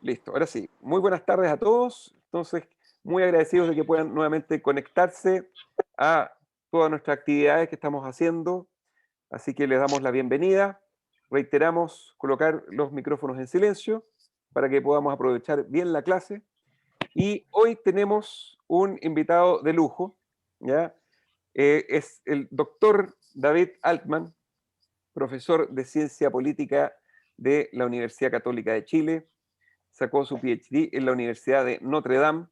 Listo, ahora sí. Muy buenas tardes a todos. Entonces, muy agradecidos de que puedan nuevamente conectarse a todas nuestras actividades que estamos haciendo. Así que les damos la bienvenida. Reiteramos colocar los micrófonos en silencio para que podamos aprovechar bien la clase. Y hoy tenemos un invitado de lujo, ¿ya? Es el doctor David Altman, profesor de Ciencia Política de la Universidad Católica de Chile. Sacó su PhD en la Universidad de Notre Dame.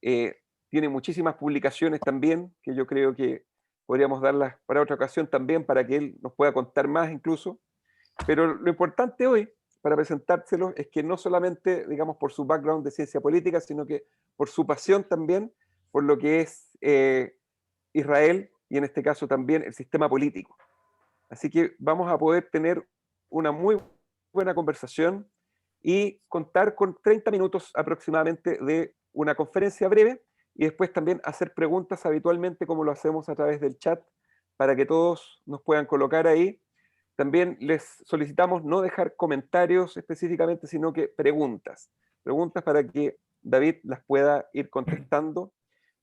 Eh, Tiene muchísimas publicaciones también, que yo creo que podríamos darlas para otra ocasión también, para que él nos pueda contar más incluso. Pero lo importante hoy, para presentárselo, es que no solamente, digamos, por su background de ciencia política, sino que por su pasión también por lo que es Israel y en este caso también el sistema político. Así que vamos a poder tener una muy buena conversación y contar con 30 minutos aproximadamente de una conferencia breve y después también hacer preguntas habitualmente como lo hacemos a través del chat para que todos nos puedan colocar ahí. También les solicitamos no dejar comentarios específicamente, sino que preguntas. Preguntas para que David las pueda ir contestando.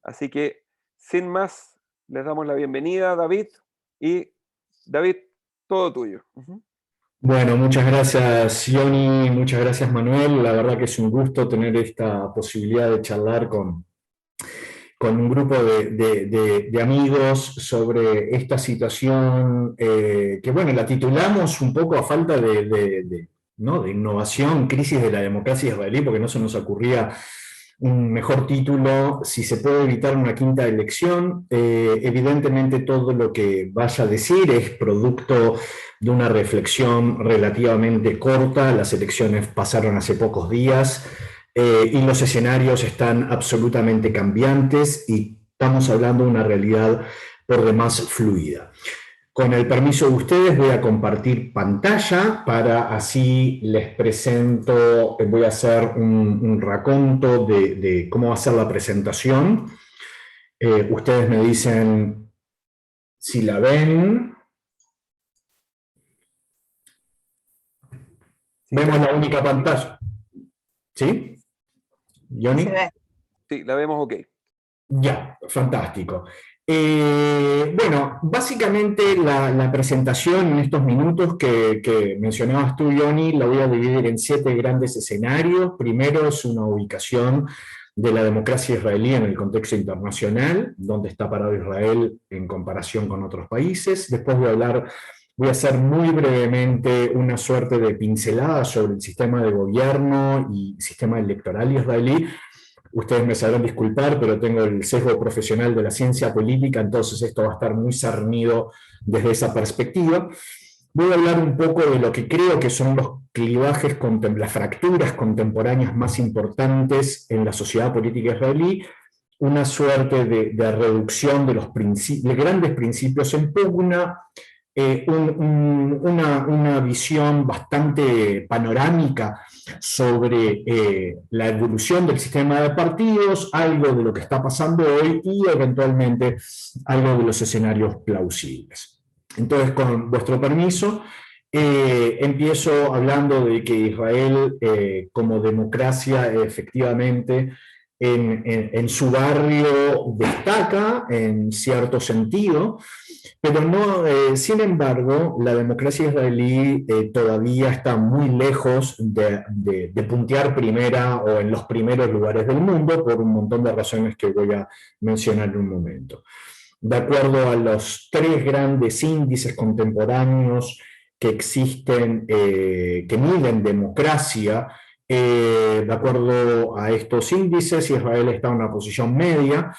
Así que, sin más, les damos la bienvenida a David y David, todo tuyo. Bueno, muchas gracias, Johnny, muchas gracias, Manuel. La verdad que es un gusto tener esta posibilidad de charlar con un grupo de amigos sobre esta situación que, bueno, la titulamos un poco a falta ¿no? de innovación, crisis de la democracia israelí, porque no se nos ocurría un mejor título, si se puede evitar una quinta elección. Evidentemente todo lo que vaya a decir es producto de una reflexión relativamente corta. Las elecciones pasaron hace pocos días y los escenarios están absolutamente cambiantes y estamos hablando de una realidad por demás fluida. Con el permiso de ustedes voy a compartir pantalla para así les presento, voy a hacer un raconto de cómo va a ser la presentación. Ustedes me dicen si la ven. Vemos la única pantalla. ¿Sí? ¿Johnny? Sí, la vemos ok. Ya, fantástico. Bueno, básicamente la presentación en estos minutos que mencionabas tú, Johnny, la voy a dividir en 7 grandes escenarios. Primero es una ubicación de la democracia israelí en el contexto internacional, dónde está parado Israel en comparación con otros países. Después voy a hacer muy brevemente una suerte de pincelada sobre el sistema de gobierno y sistema electoral israelí. Ustedes me sabrán disculpar, pero tengo el sesgo profesional de la ciencia política, entonces esto va a estar muy cernido desde esa perspectiva. Voy a hablar un poco de lo que creo que son los clivajes, las fracturas contemporáneas más importantes en la sociedad política israelí, una suerte de reducción de los grandes principios en pugna, una visión bastante panorámica sobre la evolución del sistema de partidos, algo de lo que está pasando hoy y eventualmente algo de los escenarios plausibles. Entonces, con vuestro permiso, empiezo hablando de que Israel como democracia efectivamente en su barrio destaca en cierto sentido, pero no, sin embargo, la democracia israelí todavía está muy lejos de puntear primera o en los primeros lugares del mundo por un montón de razones que voy a mencionar en un momento. De acuerdo a los 3 grandes índices contemporáneos que existen, que miden democracia, de acuerdo a estos índices, Israel está en una posición media.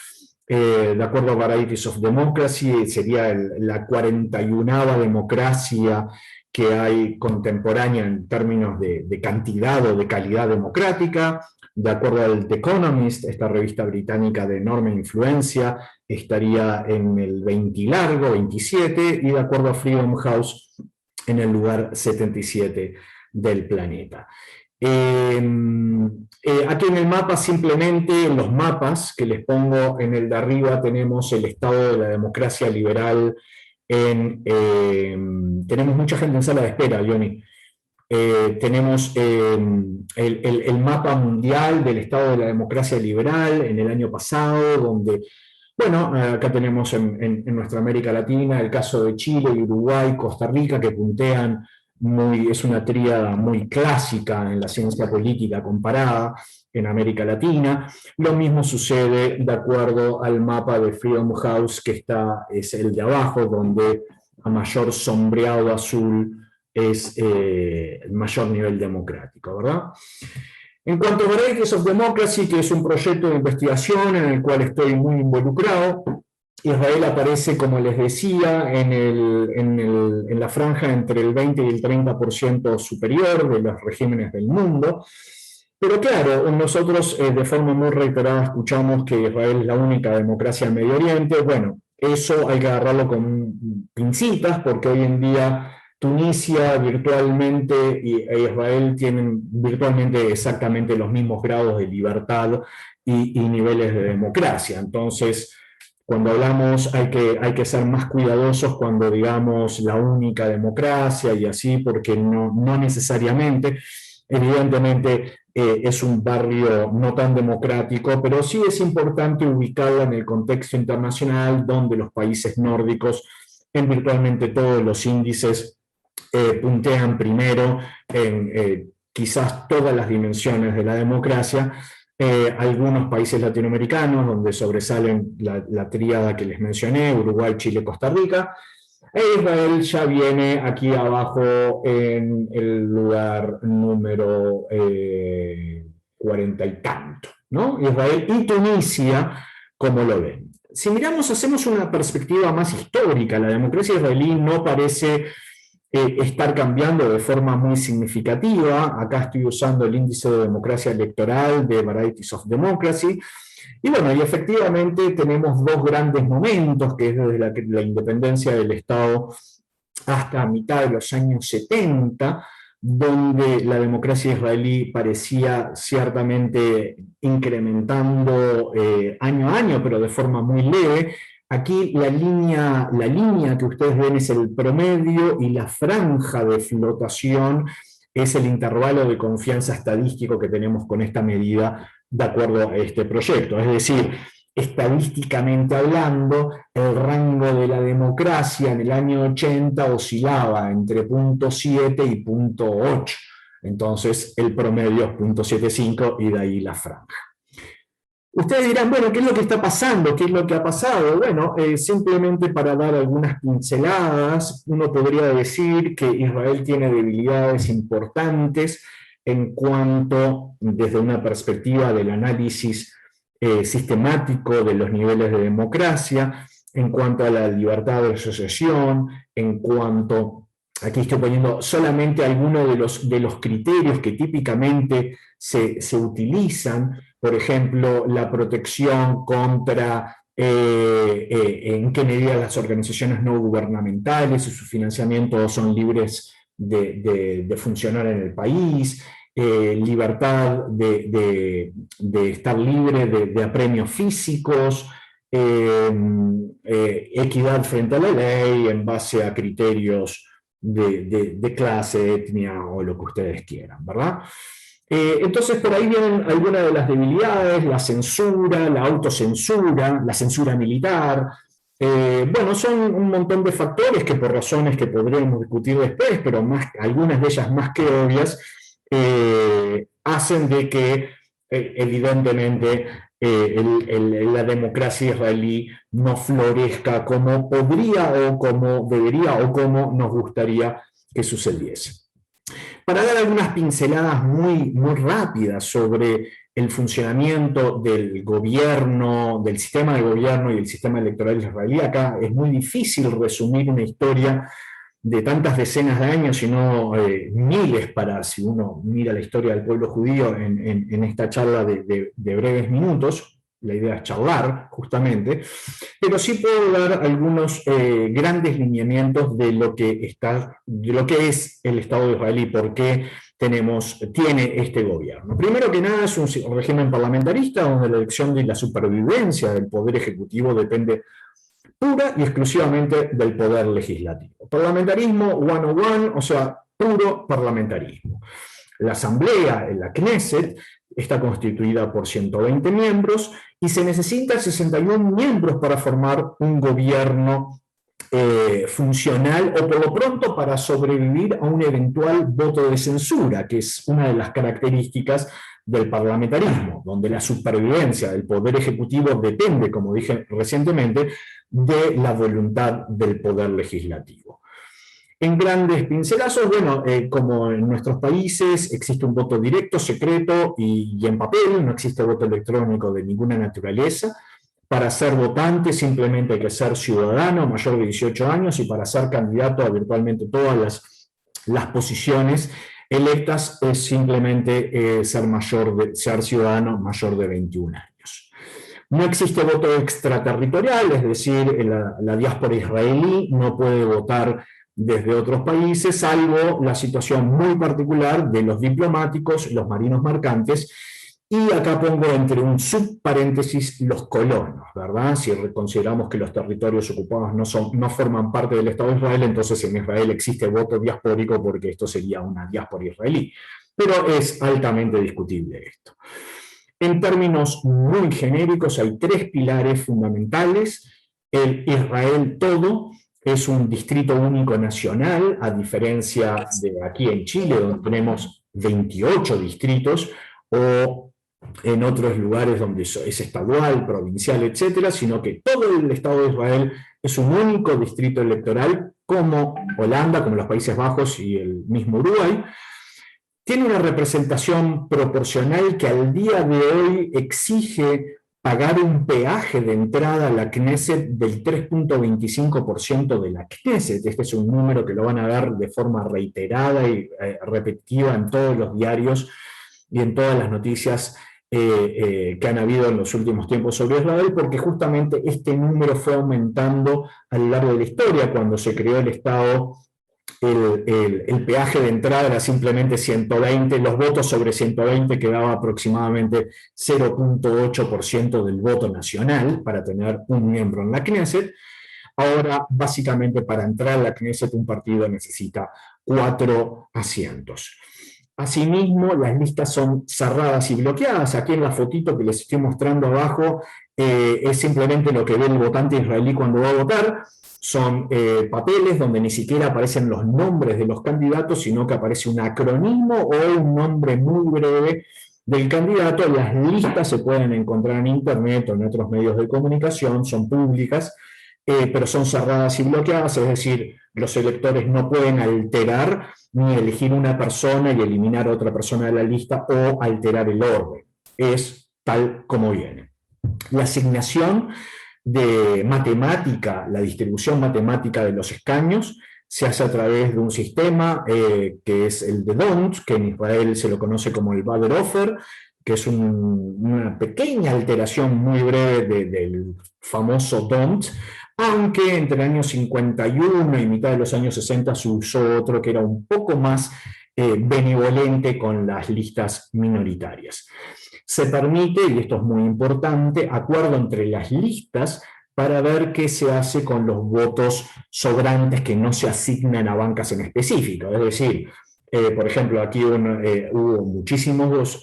De acuerdo a Varieties of Democracy, sería la 41ª democracia que hay contemporánea en términos de cantidad o de calidad democrática. De acuerdo al The Economist, esta revista británica de enorme influencia, estaría en el 20 largo, 27, y de acuerdo a Freedom House, en el lugar 77 del planeta. Aquí en el mapa, simplemente en los mapas que les pongo en el de arriba, tenemos el estado de la democracia liberal. Tenemos mucha gente en sala de espera, Johnny. tenemos el mapa mundial del estado de la democracia liberal en el año pasado, donde, bueno, acá tenemos en nuestra América Latina el caso de Chile, Uruguay, Costa Rica, que puntean es una tríada muy clásica en la ciencia política comparada en América Latina. Lo mismo sucede de acuerdo al mapa de Freedom House, que es el de abajo, donde a mayor sombreado azul es el mayor nivel democrático, ¿verdad? En cuanto a Varieties of Democracy, que es un proyecto de investigación en el cual estoy muy involucrado, Israel aparece, como les decía, en la franja entre el 20 y el 30% superior de los regímenes del mundo. Pero claro, nosotros de forma muy reiterada escuchamos que Israel es la única democracia en Medio Oriente. Bueno, eso hay que agarrarlo con pincitas, porque hoy en día Tunisia virtualmente e Israel tienen virtualmente exactamente los mismos grados de libertad y niveles de democracia. Entonces, cuando hablamos hay que ser más cuidadosos cuando digamos la única democracia y así, porque no necesariamente, evidentemente es un barrio no tan democrático, pero sí es importante ubicarla en el contexto internacional, donde los países nórdicos en virtualmente todos los índices puntean primero en quizás todas las dimensiones de la democracia. Algunos países latinoamericanos, donde sobresalen la tríada que les mencioné, Uruguay, Chile, Costa Rica, e Israel ya viene aquí abajo en el lugar número 40 y tanto, ¿no? Israel y Tunisia, como lo ven. Si miramos, hacemos una perspectiva más histórica, la democracia israelí no parece estar cambiando de forma muy significativa. Acá estoy usando el índice de democracia electoral de Varieties of Democracy. Y bueno, y efectivamente tenemos dos grandes momentos, que es desde la independencia del Estado hasta mitad de los años 70, donde la democracia israelí parecía ciertamente incrementando año a año, pero de forma muy leve. Aquí la línea que ustedes ven es el promedio y la franja de flotación es el intervalo de confianza estadístico que tenemos con esta medida de acuerdo a este proyecto. Es decir, estadísticamente hablando, el rango de la democracia en el año 80 oscilaba entre 0.7 y 0.8. Entonces, el promedio es 0.75 y de ahí la franja. Ustedes dirán, bueno, ¿qué es lo que está pasando? ¿Qué es lo que ha pasado? Bueno, simplemente para dar algunas pinceladas, uno podría decir que Israel tiene debilidades importantes en cuanto, desde una perspectiva del análisis sistemático de los niveles de democracia, en cuanto a la libertad de asociación, en cuanto, aquí estoy poniendo solamente algunos de los criterios que típicamente se utilizan, por ejemplo, la protección contra en qué medida las organizaciones no gubernamentales y su financiamiento son libres de funcionar en el país, libertad de estar libre de apremios físicos, equidad frente a la ley en base a criterios de clase, etnia o lo que ustedes quieran, ¿verdad? Entonces por ahí vienen algunas de las debilidades, la censura, la autocensura, la censura militar. Bueno, son un montón de factores que por razones que podremos discutir después, pero algunas de ellas más que obvias, hacen de que evidentemente la democracia israelí no florezca como podría o como debería o como nos gustaría que sucediese. Para dar algunas pinceladas muy rápidas sobre el funcionamiento del gobierno, del sistema de gobierno y el sistema electoral israelí, acá es muy difícil resumir una historia de tantas decenas de años, sino miles, si uno mira la historia del pueblo judío en esta charla de breves minutos. La idea es charlar, justamente, pero sí puedo dar algunos grandes lineamientos de lo que es el Estado israelí, por qué tiene este gobierno. Primero que nada, es un régimen parlamentarista donde la elección y la supervivencia del poder ejecutivo depende pura y exclusivamente del poder legislativo. Parlamentarismo 101, o sea, puro parlamentarismo. La Asamblea, la Knesset, está constituida por 120 miembros y se necesitan 61 miembros para formar un gobierno funcional o por lo pronto para sobrevivir a un eventual voto de censura, que es una de las características del parlamentarismo, donde la supervivencia del poder ejecutivo depende, como dije recientemente, de la voluntad del poder legislativo. En grandes pincelazos, bueno, como en nuestros países existe un voto directo, secreto y en papel, no existe voto electrónico de ninguna naturaleza. Para ser votante simplemente hay que ser ciudadano mayor de 18 años y para ser candidato a virtualmente todas las posiciones electas es simplemente ser ciudadano mayor de 21 años. No existe voto extraterritorial, es decir, la diáspora israelí no puede votar desde otros países, salvo la situación muy particular de los diplomáticos, los marinos mercantes, y acá pongo entre un subparéntesis los colonos, ¿verdad? Si consideramos que los territorios ocupados no forman parte del Estado de Israel, entonces en Israel existe voto diaspórico porque esto sería una diáspora israelí. Pero es altamente discutible esto. En términos muy genéricos, hay tres pilares fundamentales. El Israel todo es un distrito único nacional, a diferencia de aquí en Chile, donde tenemos 28 distritos, o en otros lugares donde es estadual, provincial, etcétera, sino que todo el Estado de Israel es un único distrito electoral, como Holanda, como los Países Bajos y el mismo Uruguay. Tiene una representación proporcional que al día de hoy exige pagar un peaje de entrada a la Knesset del 3.25% de la Knesset. Este es un número que lo van a ver de forma reiterada y repetitiva en todos los diarios y en todas las noticias que han habido en los últimos tiempos sobre Israel, porque justamente este número fue aumentando a lo largo de la historia. Cuando se creó el Estado, el peaje de entrada era simplemente 120, los votos sobre 120 quedaba aproximadamente 0.8% del voto nacional para tener un miembro en la Knesset. Ahora, básicamente, para entrar a la Knesset un partido necesita 4 asientos. Asimismo, las listas son cerradas y bloqueadas. Aquí en la fotito que les estoy mostrando abajo es simplemente lo que ve el votante israelí cuando va a votar. Son papeles donde ni siquiera aparecen los nombres de los candidatos, sino que aparece un acrónimo o un nombre muy breve del candidato. Las listas se pueden encontrar en internet o en otros medios de comunicación, son públicas, pero son cerradas y bloqueadas, es decir, los electores no pueden alterar ni elegir una persona y eliminar a otra persona de la lista o alterar el orden. Es tal como viene. La asignación de matemática, la distribución matemática de los escaños, se hace a través de un sistema que es el de D'Hondt, que en Israel se lo conoce como el Bader-Offer, que es una pequeña alteración muy breve del famoso D'Hondt, aunque entre el año 51 y mitad de los años 60 se usó otro que era un poco más benevolente con las listas minoritarias. Se permite, y esto es muy importante, acuerdo entre las listas para ver qué se hace con los votos sobrantes que no se asignan a bancas en específico. Es decir, por ejemplo, aquí hubo muchísimas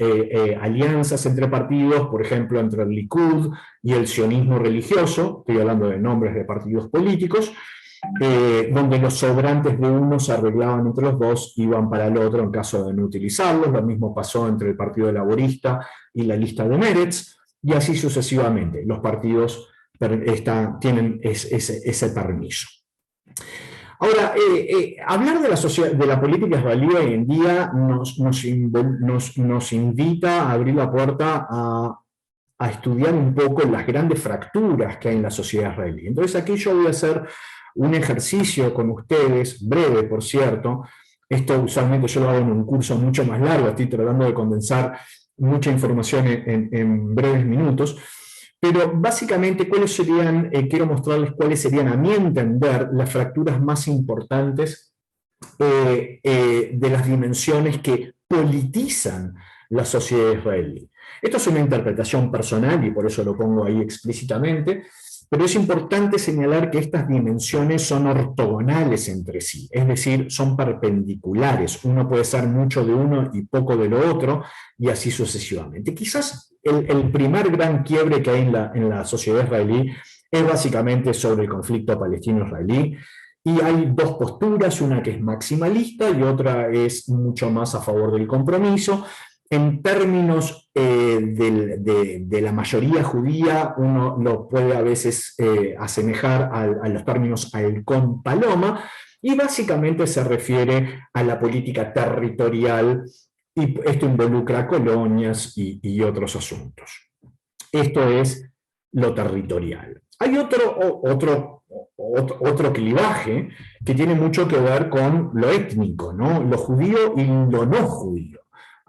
alianzas entre partidos, por ejemplo, entre el Likud y el sionismo religioso, estoy hablando de nombres de partidos políticos, donde los sobrantes de uno se arreglaban entre los dos, iban para el otro en caso de no utilizarlos. Lo mismo pasó entre el Partido Laborista y la lista de Meretz, y así sucesivamente. Los partidos tienen ese permiso. Ahora, hablar de la política israelí hoy en día nos invita a abrir la puerta a estudiar un poco las grandes fracturas que hay en la sociedad israelí. Entonces aquí yo voy a hacer un ejercicio con ustedes, breve por cierto. Esto usualmente yo lo hago en un curso mucho más largo, estoy tratando de condensar mucha información en breves minutos. Pero básicamente, quiero mostrarles cuáles serían, a mi entender, las fracturas más importantes de las dimensiones que politizan la sociedad israelí. Esto es una interpretación personal y por eso lo pongo ahí explícitamente, pero es importante señalar que estas dimensiones son ortogonales entre sí, es decir, son perpendiculares. Uno puede ser mucho de uno y poco de lo otro, y así sucesivamente. Quizás el primer gran quiebre que hay en la sociedad israelí es básicamente sobre el conflicto palestino-israelí, y hay dos posturas, una que es maximalista y otra es mucho más a favor del compromiso. En términos de la mayoría judía, uno lo puede a veces asemejar a los términos halcón paloma, y básicamente se refiere a la política territorial, y esto involucra colonias y otros asuntos. Esto es lo territorial. Hay otro clivaje que tiene mucho que ver con lo étnico, ¿no? Lo judío y lo no judío.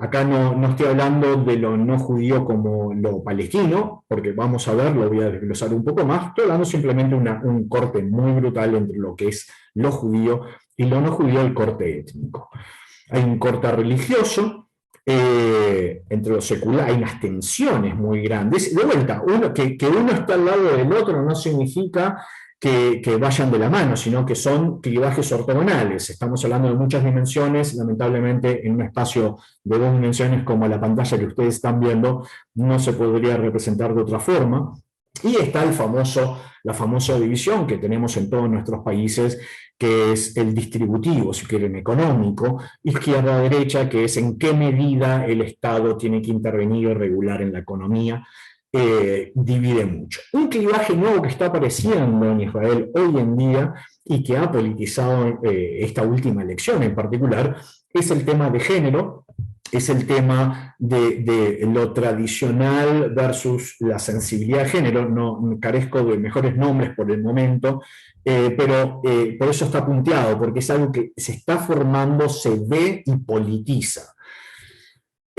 Acá no estoy hablando de lo no judío como lo palestino, porque vamos a ver, lo voy a desglosar un poco más. Estoy hablando simplemente de un corte muy brutal entre lo que es lo judío y lo no judío, el corte étnico. Hay un corte religioso, entre lo secular, hay unas tensiones muy grandes. De vuelta, que uno está al lado del otro no significa que vayan de la mano, sino que son clivajes ortogonales. Estamos hablando de muchas dimensiones, lamentablemente en un espacio de 2 dimensiones como la pantalla que ustedes están viendo, no se podría representar de otra forma. Y está la famosa división que tenemos en todos nuestros países, que es el distributivo, si quieren, económico, izquierda-derecha, que es en qué medida el Estado tiene que intervenir y regular en la economía. Divide mucho. Un clivaje nuevo que está apareciendo en Israel hoy en día y que ha politizado esta última elección en particular es el tema de género, es el tema de lo tradicional versus la sensibilidad de género. No carezco de mejores nombres por el momento, pero por eso está punteado, porque es algo que se está formando, se ve y politiza.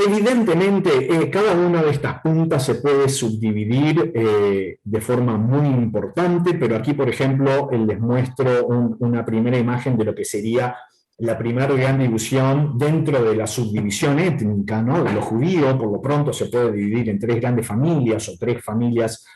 Evidentemente, cada una de estas puntas se puede subdividir de forma muy importante, pero aquí, por ejemplo, les muestro una primera imagen de lo que sería la primera gran división dentro de la subdivisión étnica, ¿no? Lo judío, por lo pronto, se puede dividir en 3 grandes familias o 3 familias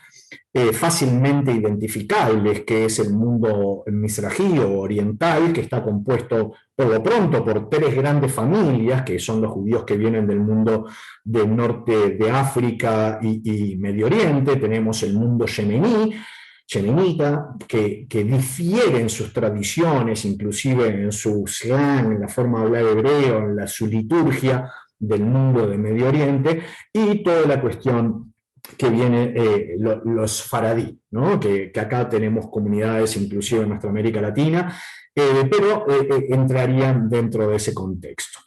fácilmente identificables, que es el mundo mizrají o oriental, que está compuesto por lo pronto por 3 grandes familias, que son los judíos que vienen del mundo del norte de África y Medio Oriente. Tenemos el mundo yemenita, que difiere en sus tradiciones, inclusive en su slang, en la forma de hablar hebreo, en su liturgia del mundo de Medio Oriente, y toda la cuestión que vienen los faradí, ¿no? que acá tenemos comunidades inclusive en nuestra América Latina, pero entrarían dentro de ese contexto.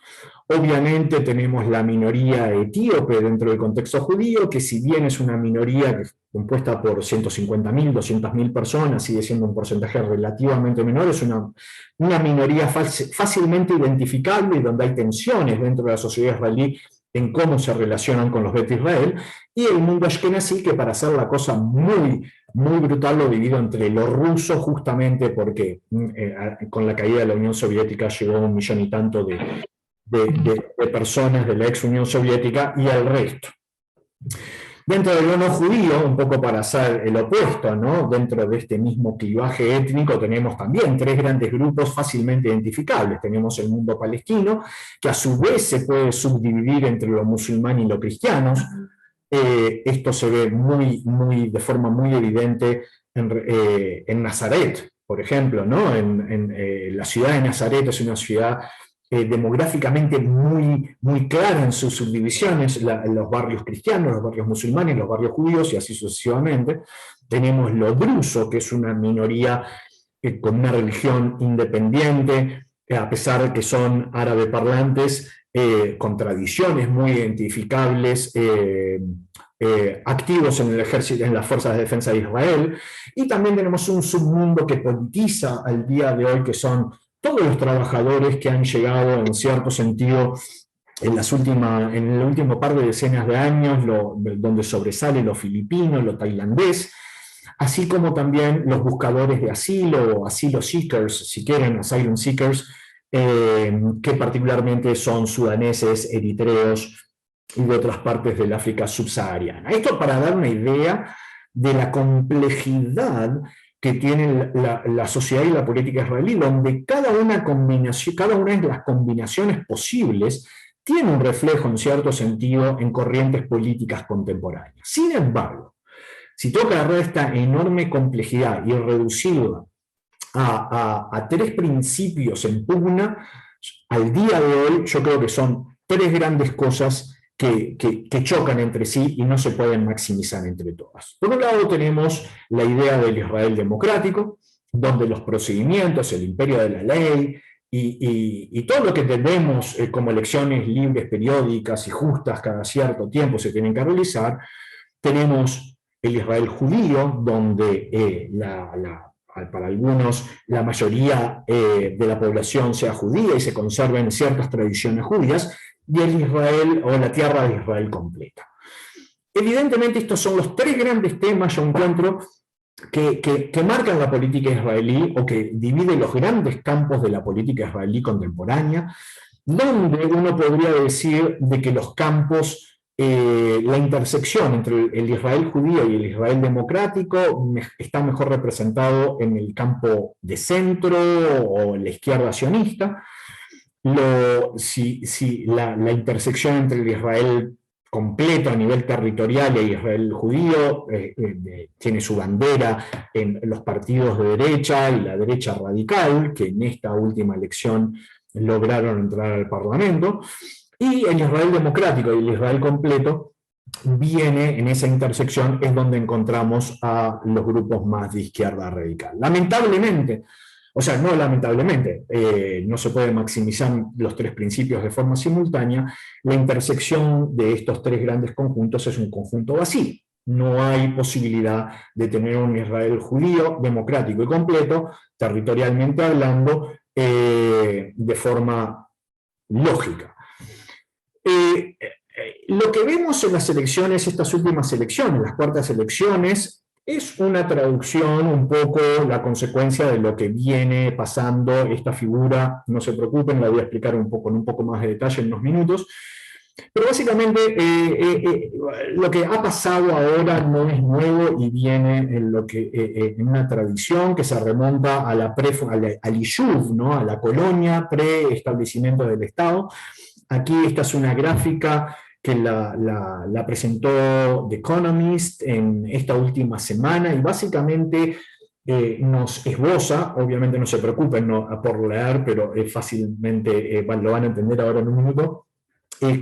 Obviamente tenemos la minoría etíope dentro del contexto judío, que si bien es una minoría compuesta por 150.000, 200.000 personas, sigue siendo un porcentaje relativamente menor, es una minoría fácilmente identificable y donde hay tensiones dentro de la sociedad israelí en cómo se relacionan con los Bet Israel, y el mundo ashkenazí, que para hacer la cosa muy, muy brutal lo divido entre los rusos, justamente porque con la caída de la Unión Soviética llegó 1 millón y tanto de personas de la ex Unión Soviética, y el resto. Dentro del no judío, un poco para hacer el opuesto, ¿no? Dentro de este mismo clivaje étnico tenemos también 3 grandes grupos fácilmente identificables. Tenemos el mundo palestino, que a su vez se puede subdividir entre lo musulmán y lo cristianos. Esto se ve de forma muy evidente en Nazaret, por ejemplo, ¿no? La ciudad de Nazaret es una ciudad demográficamente muy clara en sus subdivisiones, los barrios cristianos, los barrios musulmanes, los barrios judíos, y así sucesivamente. Tenemos lo druso, que es una minoría con una religión independiente, a pesar de que son árabe parlantes, con tradiciones muy identificables, activos en el ejército, en las fuerzas de defensa de Israel. Y también tenemos un submundo que politiza al día de hoy, que son todos los trabajadores que han llegado en cierto sentido en el último par de decenas de años, donde sobresale lo filipino, lo tailandés, así como también los buscadores de asilo o asilo seekers, si quieren, asylum seekers, que particularmente son sudaneses, eritreos y de otras partes del África subsahariana. Esto para dar una idea de la complejidad que tiene la sociedad y la política israelí, donde cada una de las combinaciones posibles tiene un reflejo, en cierto sentido, en corrientes políticas contemporáneas. Sin embargo, si tengo que agarrar esta enorme complejidad y reducirla a tres principios en pugna, al día de hoy yo creo que son tres grandes cosas que chocan entre sí y no se pueden maximizar entre todas. Por un lado tenemos la idea del Israel democrático, donde los procedimientos, el imperio de la ley y todo lo que entendemos como elecciones libres, periódicas y justas cada cierto tiempo se tienen que realizar. Tenemos el Israel judío, donde para algunos la mayoría de la población sea judía y se conserven ciertas tradiciones judías, y el Israel o la tierra de Israel completa. Evidentemente estos son los tres grandes temas, yo encuentro, que marcan la política israelí o que dividen los grandes campos de la política israelí contemporánea, donde uno podría decir de que los campos, la intersección entre el Israel judío y el Israel democrático está mejor representado en el campo de centro o en la izquierda sionista. La intersección entre el Israel completo a nivel territorial y el Israel judío tiene su bandera en los partidos de derecha y la derecha radical, que en esta última elección lograron entrar al Parlamento, y el Israel democrático y el Israel completo viene en esa intersección, es donde encontramos a los grupos más de izquierda radical. Lamentablemente, o sea, no lamentablemente, no se puede maximizar los tres principios de forma simultánea, la intersección de estos tres grandes conjuntos es un conjunto vacío. No hay posibilidad de tener un Israel judío, democrático y completo, territorialmente hablando, de forma lógica. Lo que vemos en las elecciones, estas últimas elecciones, las cuartas elecciones, es una traducción, un poco la consecuencia de lo que viene pasando esta figura. No se preocupen, la voy a explicar en un poco más de detalle en unos minutos. Pero básicamente lo que ha pasado ahora no es nuevo y viene en una tradición que se remonta a al Yishuv, ¿no? A la colonia pre-establecimiento del Estado. Aquí esta es una gráfica que la presentó The Economist en esta última semana y básicamente nos esboza, obviamente no se preocupen por leer, pero fácilmente lo van a entender ahora en un minuto,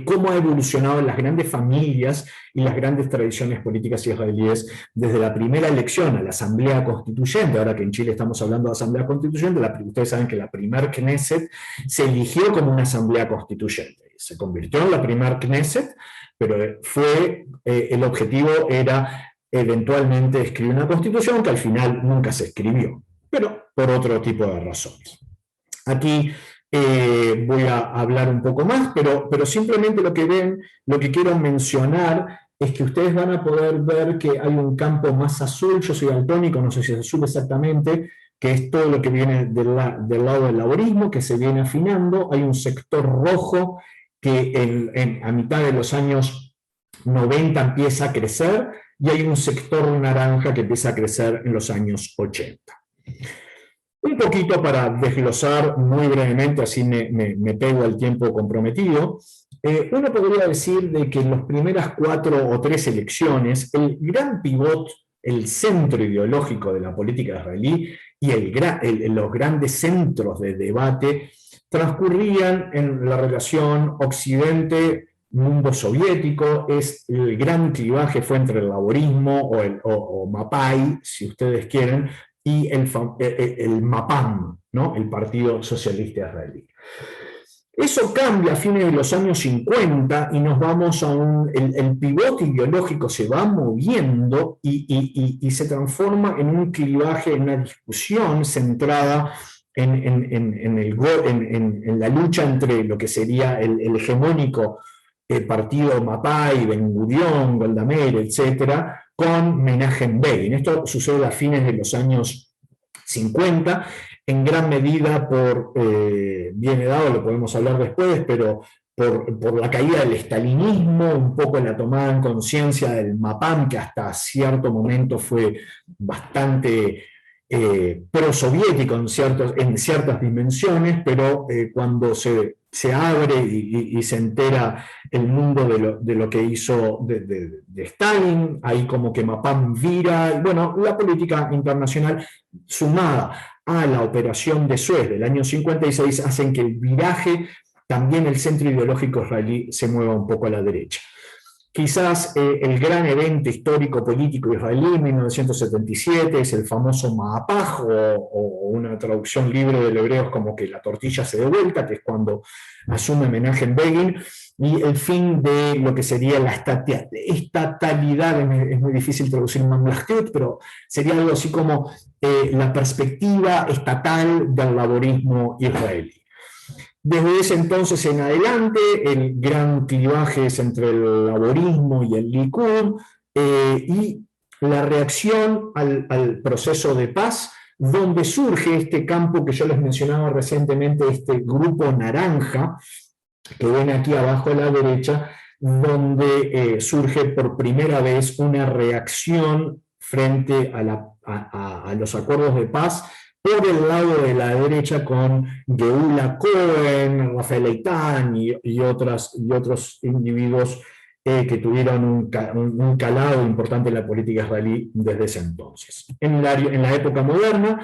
cómo ha evolucionado las grandes familias y las grandes tradiciones políticas israelíes desde la primera elección a la Asamblea Constituyente. Ahora que en Chile estamos hablando de Asamblea Constituyente, ustedes saben que la primer Knesset se eligió como una Asamblea Constituyente. Se convirtió en la primer Knesset, pero el objetivo era eventualmente escribir una constitución que al final nunca se escribió, pero por otro tipo de razones. Aquí voy a hablar un poco más, pero simplemente lo que quiero mencionar es que ustedes van a poder ver que hay un campo más azul. Yo soy daltónico, no sé si es azul exactamente, que es todo lo que viene del lado del laborismo, que se viene afinando. Hay un sector rojo que a mitad de los años 90 empieza a crecer, y hay un sector naranja que empieza a crecer en los años 80. Un poquito para desglosar muy brevemente, así me pego al tiempo comprometido. Uno podría decir de que en las primeras 4 o 3 elecciones, el gran pivot, el centro ideológico de la política israelí y los grandes centros de debate transcurrían en la relación Occidente-mundo soviético. El gran clivaje fue entre el laborismo o Mapai, si ustedes quieren, y el Mapam, ¿no? El Partido Socialista Israelí. Eso cambia a fines de los años 50 y nos vamos el pivote ideológico se va moviendo y se transforma en un clivaje, en una discusión centrada en la lucha entre lo que sería el hegemónico partido Mapai, Ben Gurión, Golda Meir, etcétera, con Menachem Begin. Esto sucede a fines de los años 50, en gran medida viene dado, lo podemos hablar después, pero por la caída del estalinismo, un poco la tomada en conciencia del MAPAM, que hasta cierto momento fue bastante prosoviético en ciertas dimensiones, pero cuando se abre y se entera el mundo de lo que hizo de Stalin, ahí como que MAPAM vira, y bueno, la política internacional sumada a la operación de Suez del año 56 hacen que el viraje, también el centro ideológico israelí, se mueva un poco a la derecha. Quizás el gran evento histórico político israelí en 1977 es el famoso Mahapaj, o una traducción libre del hebreo es como que la tortilla se dé vuelta, que es cuando asume Menachem Begin, y el fin de lo que sería la estatalidad, es muy difícil traducir Mamlachut, pero sería algo así como la perspectiva estatal del laborismo israelí. Desde ese entonces en adelante, el gran clivaje es entre el laborismo y el Likud, y la reacción al proceso de paz, donde surge este campo que yo les mencionaba recientemente, este grupo naranja, que ven aquí abajo a la derecha, donde surge por primera vez una reacción frente a los acuerdos de paz, por el lado de la derecha, con Geula Cohen, Rafael Eitan y otros individuos que tuvieron un calado importante en la política israelí desde ese entonces. En la época moderna,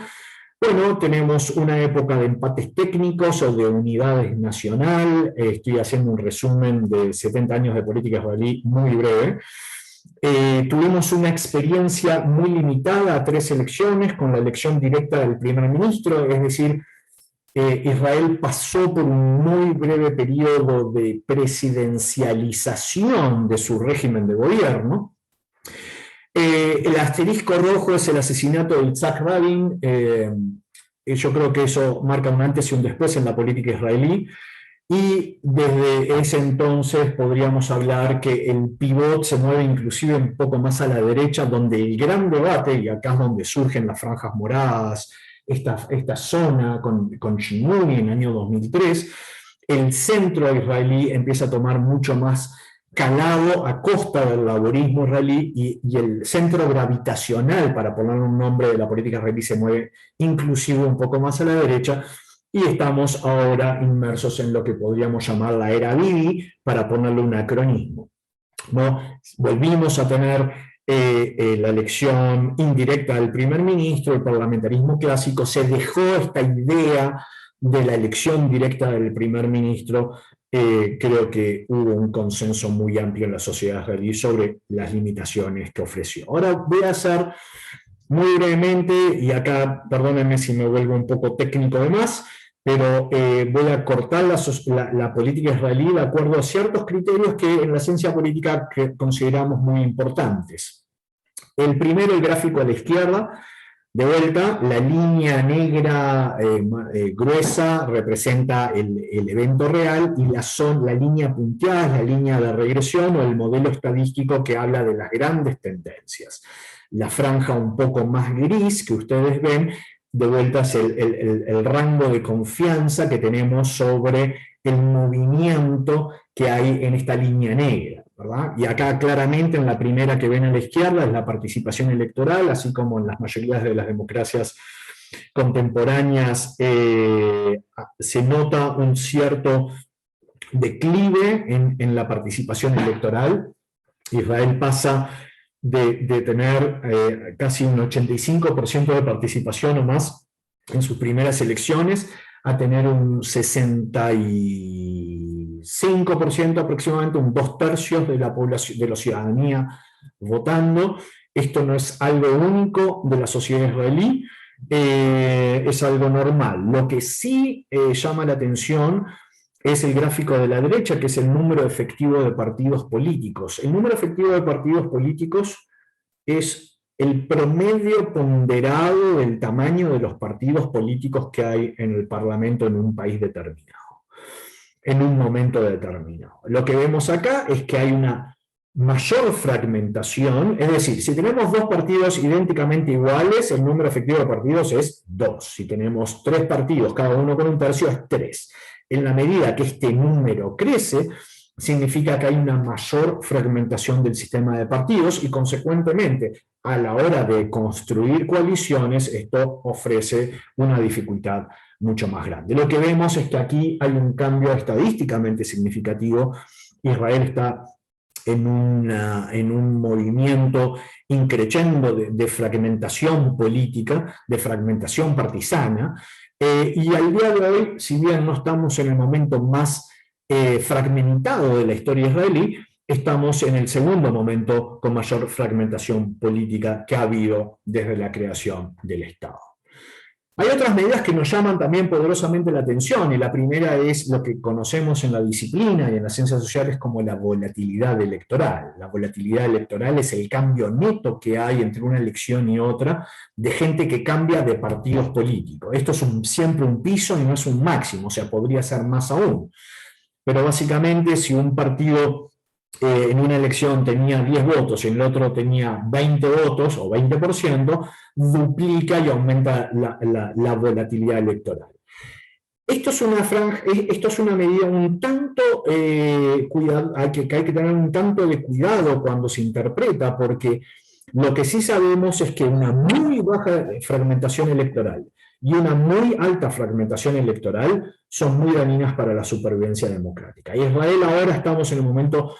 bueno, tenemos una época de empates técnicos o de unidades nacional. Estoy haciendo un resumen de 70 años de política israelí muy breve. Tuvimos una experiencia muy limitada a 3 elecciones, con la elección directa del primer ministro, es decir, Israel pasó por un muy breve periodo de presidencialización de su régimen de gobierno. El asterisco rojo es el asesinato de Yitzhak Rabin. Yo creo que eso marca un antes y un después en la política israelí. Y desde ese entonces podríamos hablar que el pivot se mueve inclusive un poco más a la derecha, donde el gran debate, y acá es donde surgen las franjas moradas, esta zona con Shimoni en el año 2003, el centro israelí empieza a tomar mucho más calado a costa del laborismo israelí, y el centro gravitacional, para poner un nombre de la política israelí, se mueve inclusive un poco más a la derecha. Y estamos ahora inmersos en lo que podríamos llamar la era Bibi, para ponerle un acronismo, ¿no? Volvimos a tener la elección indirecta del primer ministro, el parlamentarismo clásico, se dejó esta idea de la elección directa del primer ministro. Creo que hubo un consenso muy amplio en la sociedad israelí sobre las limitaciones que ofreció. Ahora voy a hacer muy brevemente, y acá perdónenme si me vuelvo un poco técnico de más, pero voy a cortar la política israelí de acuerdo a ciertos criterios que en la ciencia política que consideramos muy importantes. El primero, el gráfico a la izquierda, de vuelta, la línea negra gruesa representa el evento real, y la línea punteada es la línea de regresión o el modelo estadístico que habla de las grandes tendencias. La franja un poco más gris que ustedes ven, de vuelta, es el rango de confianza que tenemos sobre el movimiento que hay en esta línea negra, ¿verdad? Y acá claramente en la primera que ven a la izquierda es la participación electoral, así como en las mayorías de las democracias contemporáneas se nota un cierto declive en la participación electoral. Israel pasa de tener casi un 85% de participación o más en sus primeras elecciones, a tener un 65% aproximadamente, un 2/3 de la población, de la ciudadanía votando. Esto no es algo único de la sociedad israelí, es algo normal. Lo que sí llama la atención es el gráfico de la derecha, que es el número efectivo de partidos políticos. El número efectivo de partidos políticos es el promedio ponderado del tamaño de los partidos políticos que hay en el Parlamento en un país determinado, en un momento determinado. Lo que vemos acá es que hay una mayor fragmentación, es decir, si tenemos 2 partidos idénticamente iguales, el número efectivo de partidos es 2. Si tenemos 3 partidos, cada uno con 1/3, es 3. En la medida que este número crece, significa que hay una mayor fragmentación del sistema de partidos y, consecuentemente, a la hora de construir coaliciones, esto ofrece una dificultad mucho más grande. Lo que vemos es que aquí hay un cambio estadísticamente significativo. Israel está en un movimiento increciendo de fragmentación política, de fragmentación partisana, y al día de hoy, si bien no estamos en el momento más fragmentado de la historia israelí, estamos en el segundo momento con mayor fragmentación política que ha habido desde la creación del Estado. Hay otras medidas que nos llaman también poderosamente la atención, y la primera es lo que conocemos en la disciplina y en las ciencias sociales como la volatilidad electoral. La volatilidad electoral es el cambio neto que hay entre una elección y otra de gente que cambia de partidos políticos. Esto es siempre un piso y no es un máximo, o sea, podría ser más aún. Pero básicamente, si un partido en una elección tenía 10 votos y en el otro tenía 20 votos o 20%, duplica y aumenta la volatilidad electoral. Esto es una medida un tanto que hay que tener un tanto de cuidado cuando se interpreta, porque lo que sí sabemos es que una muy baja fragmentación electoral y una muy alta fragmentación electoral son muy dañinas para la supervivencia democrática. Y Israel ahora estamos en el momento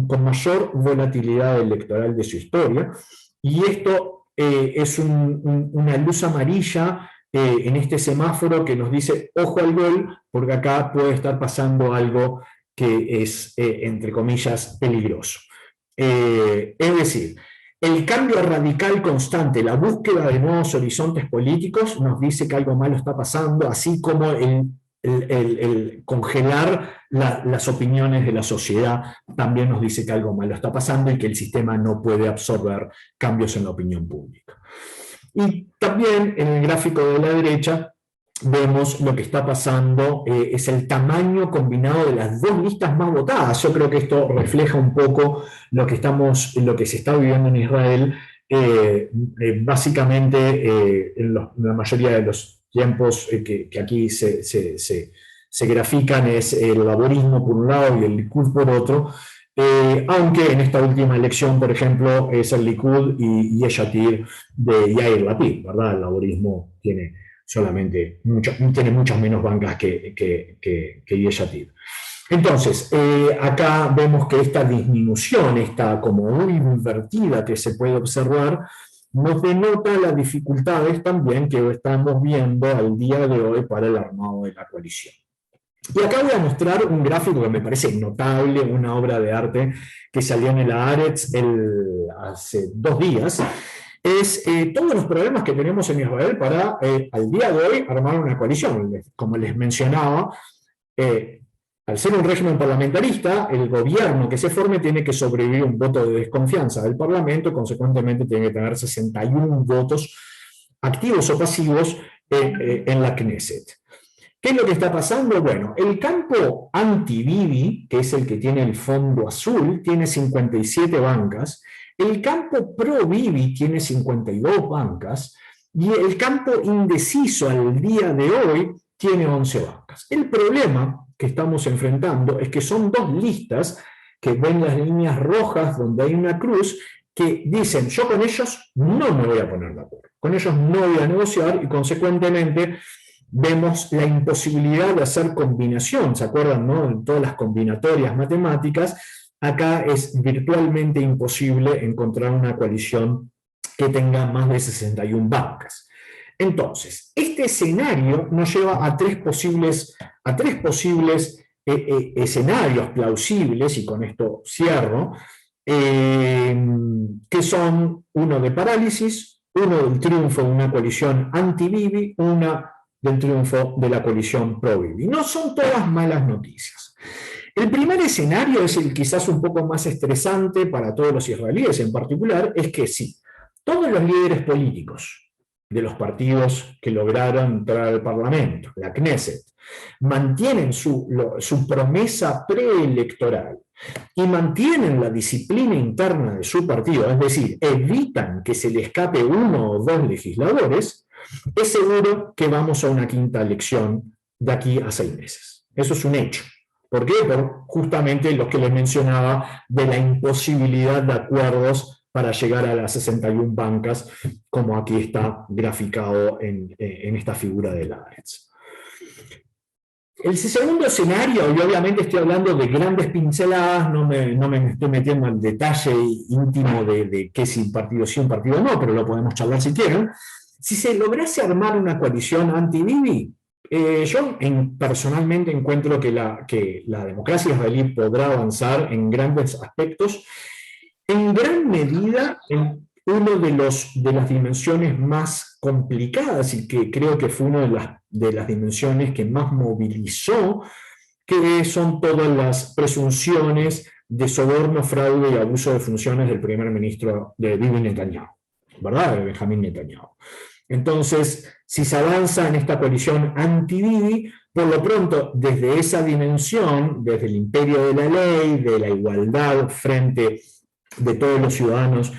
con mayor volatilidad electoral de su historia, y esto es una luz amarilla en este semáforo que nos dice ojo al gol, porque acá puede estar pasando algo que es, entre comillas, peligroso. Es decir, el cambio radical constante, la búsqueda de nuevos horizontes políticos nos dice que algo malo está pasando, así como el congelar las opiniones de la sociedad también nos dice que algo malo está pasando y que el sistema no puede absorber cambios en la opinión pública. Y también en el gráfico de la derecha vemos lo que está pasando, es el tamaño combinado de las dos listas más votadas. Yo creo que esto refleja un poco lo que se está viviendo en Israel, básicamente en la mayoría de los tiempos que aquí se grafican es el laborismo por un lado y el Likud por otro, aunque en esta última elección, por ejemplo, es el Likud y Yesh Atir de Yair Lapid, ¿verdad? El laborismo tiene muchas menos bancas que Yesh Atir. Entonces, acá vemos que esta disminución, esta como muy invertida que se puede observar, nos denota las dificultades también que estamos viendo al día de hoy para el armado de la coalición. Y acá voy a mostrar un gráfico que me parece notable, una obra de arte que salió en el Haaretz hace 2 días. Es todos los problemas que tenemos en Israel para, al día de hoy, armar una coalición. Como les mencionaba, al ser un régimen parlamentarista, el gobierno que se forme tiene que sobrevivir un voto de desconfianza del Parlamento, y consecuentemente tiene que tener 61 votos activos o pasivos en la Knesset. ¿Qué es lo que está pasando? Bueno, el campo anti-Bibi, que es el que tiene el fondo azul, tiene 57 bancas, el campo pro-Bibi tiene 52 bancas, y el campo indeciso al día de hoy tiene 11 bancas. El problema que estamos enfrentando es que son 2 listas que ven las líneas rojas donde hay una cruz que dicen, yo con ellos no me voy a poner de acuerdo, con ellos no voy a negociar, y consecuentemente vemos la imposibilidad de hacer combinación. ¿Se acuerdan, no? En todas las combinatorias matemáticas, acá es virtualmente imposible encontrar una coalición que tenga más de 61 bancas. Entonces, este escenario nos lleva a tres posibles escenarios plausibles, y con esto cierro, que son uno de parálisis, uno del triunfo de una coalición anti-Bibi, una del triunfo de la coalición pro-Bibi. No son todas malas noticias. El primer escenario es el quizás un poco más estresante para todos los israelíes en particular, es que sí, todos los líderes políticos de los partidos que lograron entrar al Parlamento, la Knesset, mantienen su promesa preelectoral y mantienen la disciplina interna de su partido, es decir, evitan que se le escape 1 o 2 legisladores, es seguro que vamos a una quinta elección de aquí a 6 meses. Eso es un hecho. ¿Por qué? Por justamente lo que les mencionaba de la imposibilidad de acuerdos para llegar a las 61 bancas, como aquí está graficado en esta figura de Lawrence. El segundo escenario, y obviamente estoy hablando de grandes pinceladas, no me estoy metiendo en detalle íntimo de qué si un partido sí, un partido no, pero lo podemos charlar si quieren. Si se lograse armar una coalición anti-Bibi, yo personalmente encuentro que la democracia israelí podrá avanzar en grandes aspectos, en gran medida en uno de las dimensiones más complicadas y que creo que fue una de las dimensiones que más movilizó, que son todas las presunciones de soborno, fraude y abuso de funciones del primer ministro de Bibi Netanyahu, ¿verdad? De Benjamín Netanyahu. Entonces, si se avanza en esta coalición anti-Bibi, por lo pronto, desde esa dimensión, desde el imperio de la ley, de la igualdad frente de todos los ciudadanos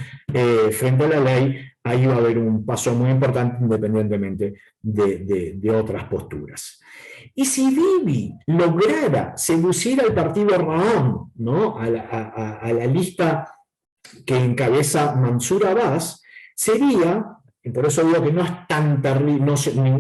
frente a la ley, ahí va a haber un paso muy importante independientemente de otras posturas. Y si Bibi lograra seducir al partido Ra'am, ¿no? a la lista que encabeza Mansur Abbas, sería, y por eso digo que no es tan terrible,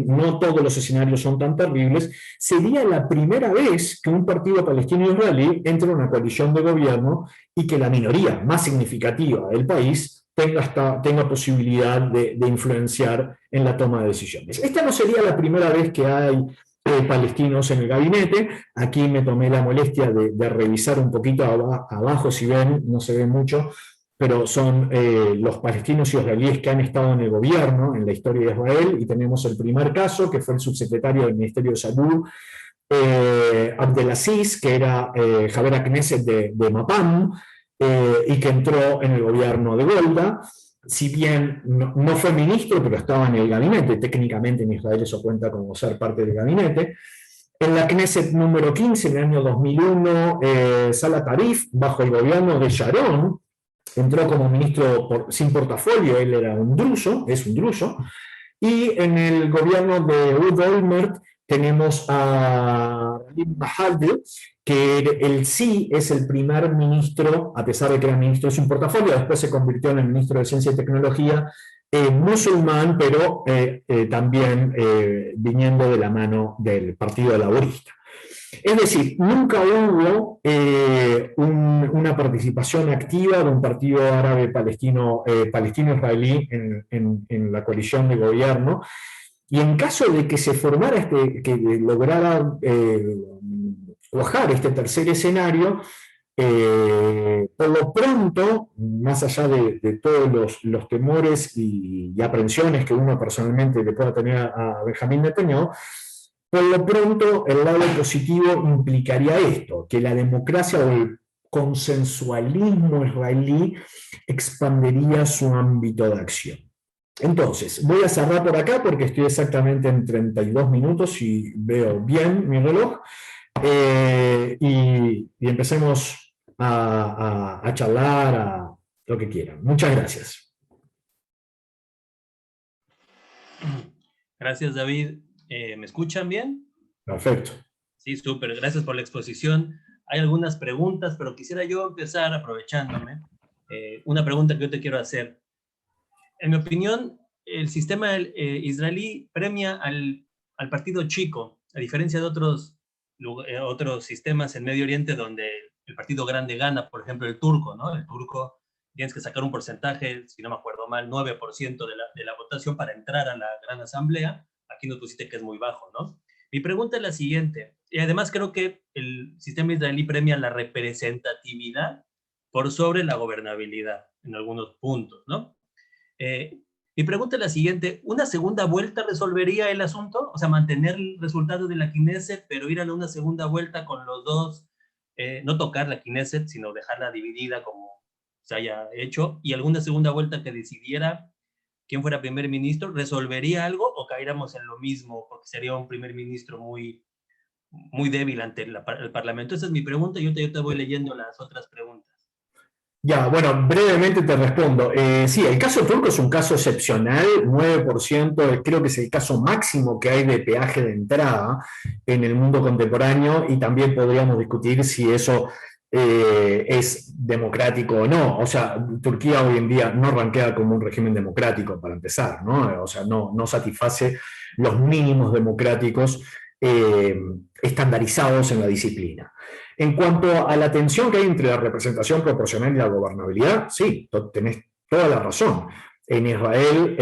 no todos los escenarios son tan terribles, sería la primera vez que un partido palestino israelí entre en una coalición de gobierno y que la minoría más significativa del país tenga posibilidad de influenciar en la toma de decisiones. Esta no sería la primera vez que hay palestinos en el gabinete. Aquí me tomé la molestia de revisar un poquito abajo, si ven, no se ve mucho, pero son los palestinos y israelíes que han estado en el gobierno en la historia de Israel, y tenemos el primer caso, que fue el subsecretario del Ministerio de Salud, Abdelaziz, que era Javier Knesset de Mapam, y que entró en el gobierno de Golda. Si bien no fue ministro, pero estaba en el gabinete, técnicamente en Israel eso cuenta como ser parte del gabinete. En la Knesset número 15, en el año 2001, Salah Arif, bajo el gobierno de Sharon, entró como ministro sin portafolio, él era un druso, es un druso, y en el gobierno de Ehud Olmert tenemos a Ralim Mahaldeh, que él sí es el primer ministro, a pesar de que era ministro sin portafolio, después se convirtió en el ministro de Ciencia y Tecnología, musulmán, pero también viniendo de la mano del Partido Laborista. Es decir, nunca hubo una participación activa de un partido árabe palestino-israelí en la coalición de gobierno, y en caso de que se formara, que lograra cuajar este tercer escenario, por lo pronto, más allá de todos los temores y aprensiones que uno personalmente le pueda tener a Benjamín Netanyahu, por lo pronto, el lado positivo implicaría esto, que la democracia o el consensualismo israelí expandiría su ámbito de acción. Entonces, voy a cerrar por acá porque estoy exactamente en 32 minutos y veo bien mi reloj, y empecemos a charlar, a lo que quieran. Muchas gracias. Gracias, David. ¿Me escuchan bien? Perfecto. Sí, súper. Gracias por la exposición. Hay algunas preguntas, pero quisiera yo empezar aprovechándome. Una pregunta que yo te quiero hacer. En mi opinión, el sistema israelí premia al partido chico, a diferencia de otros sistemas en Medio Oriente donde el partido grande gana, por ejemplo, el turco, ¿no? El turco tienes que sacar un porcentaje, si no me acuerdo mal, 9% de la votación para entrar a la gran asamblea. Aquí nos pusiste que es muy bajo, ¿no? Mi pregunta es la siguiente, y además creo que el sistema israelí premia la representatividad por sobre la gobernabilidad en algunos puntos, ¿no? Mi pregunta es la siguiente, ¿una segunda vuelta resolvería el asunto? O sea, mantener el resultado de la Knesset, pero ir a una segunda vuelta con los dos, no tocar la Knesset, sino dejarla dividida como se haya hecho, y alguna segunda vuelta que decidiera quién fuera primer ministro, ¿resolvería algo o caeríamos en lo mismo? Porque sería un primer ministro muy débil ante el Parlamento. Esa es mi pregunta y yo te voy leyendo las otras preguntas. Ya, bueno, brevemente te respondo. Sí, el caso turco es un caso excepcional, 9%, creo que es el caso máximo que hay de peaje de entrada en el mundo contemporáneo y también podríamos discutir si eso es democrático o no. O sea, Turquía hoy en día no rankea como un régimen democrático para empezar, ¿no? O sea, no satisface los mínimos democráticos eh, estandarizados en la disciplina. En cuanto a la tensión que hay entre la representación proporcional y la gobernabilidad, sí, tenés toda la razón. En Israel,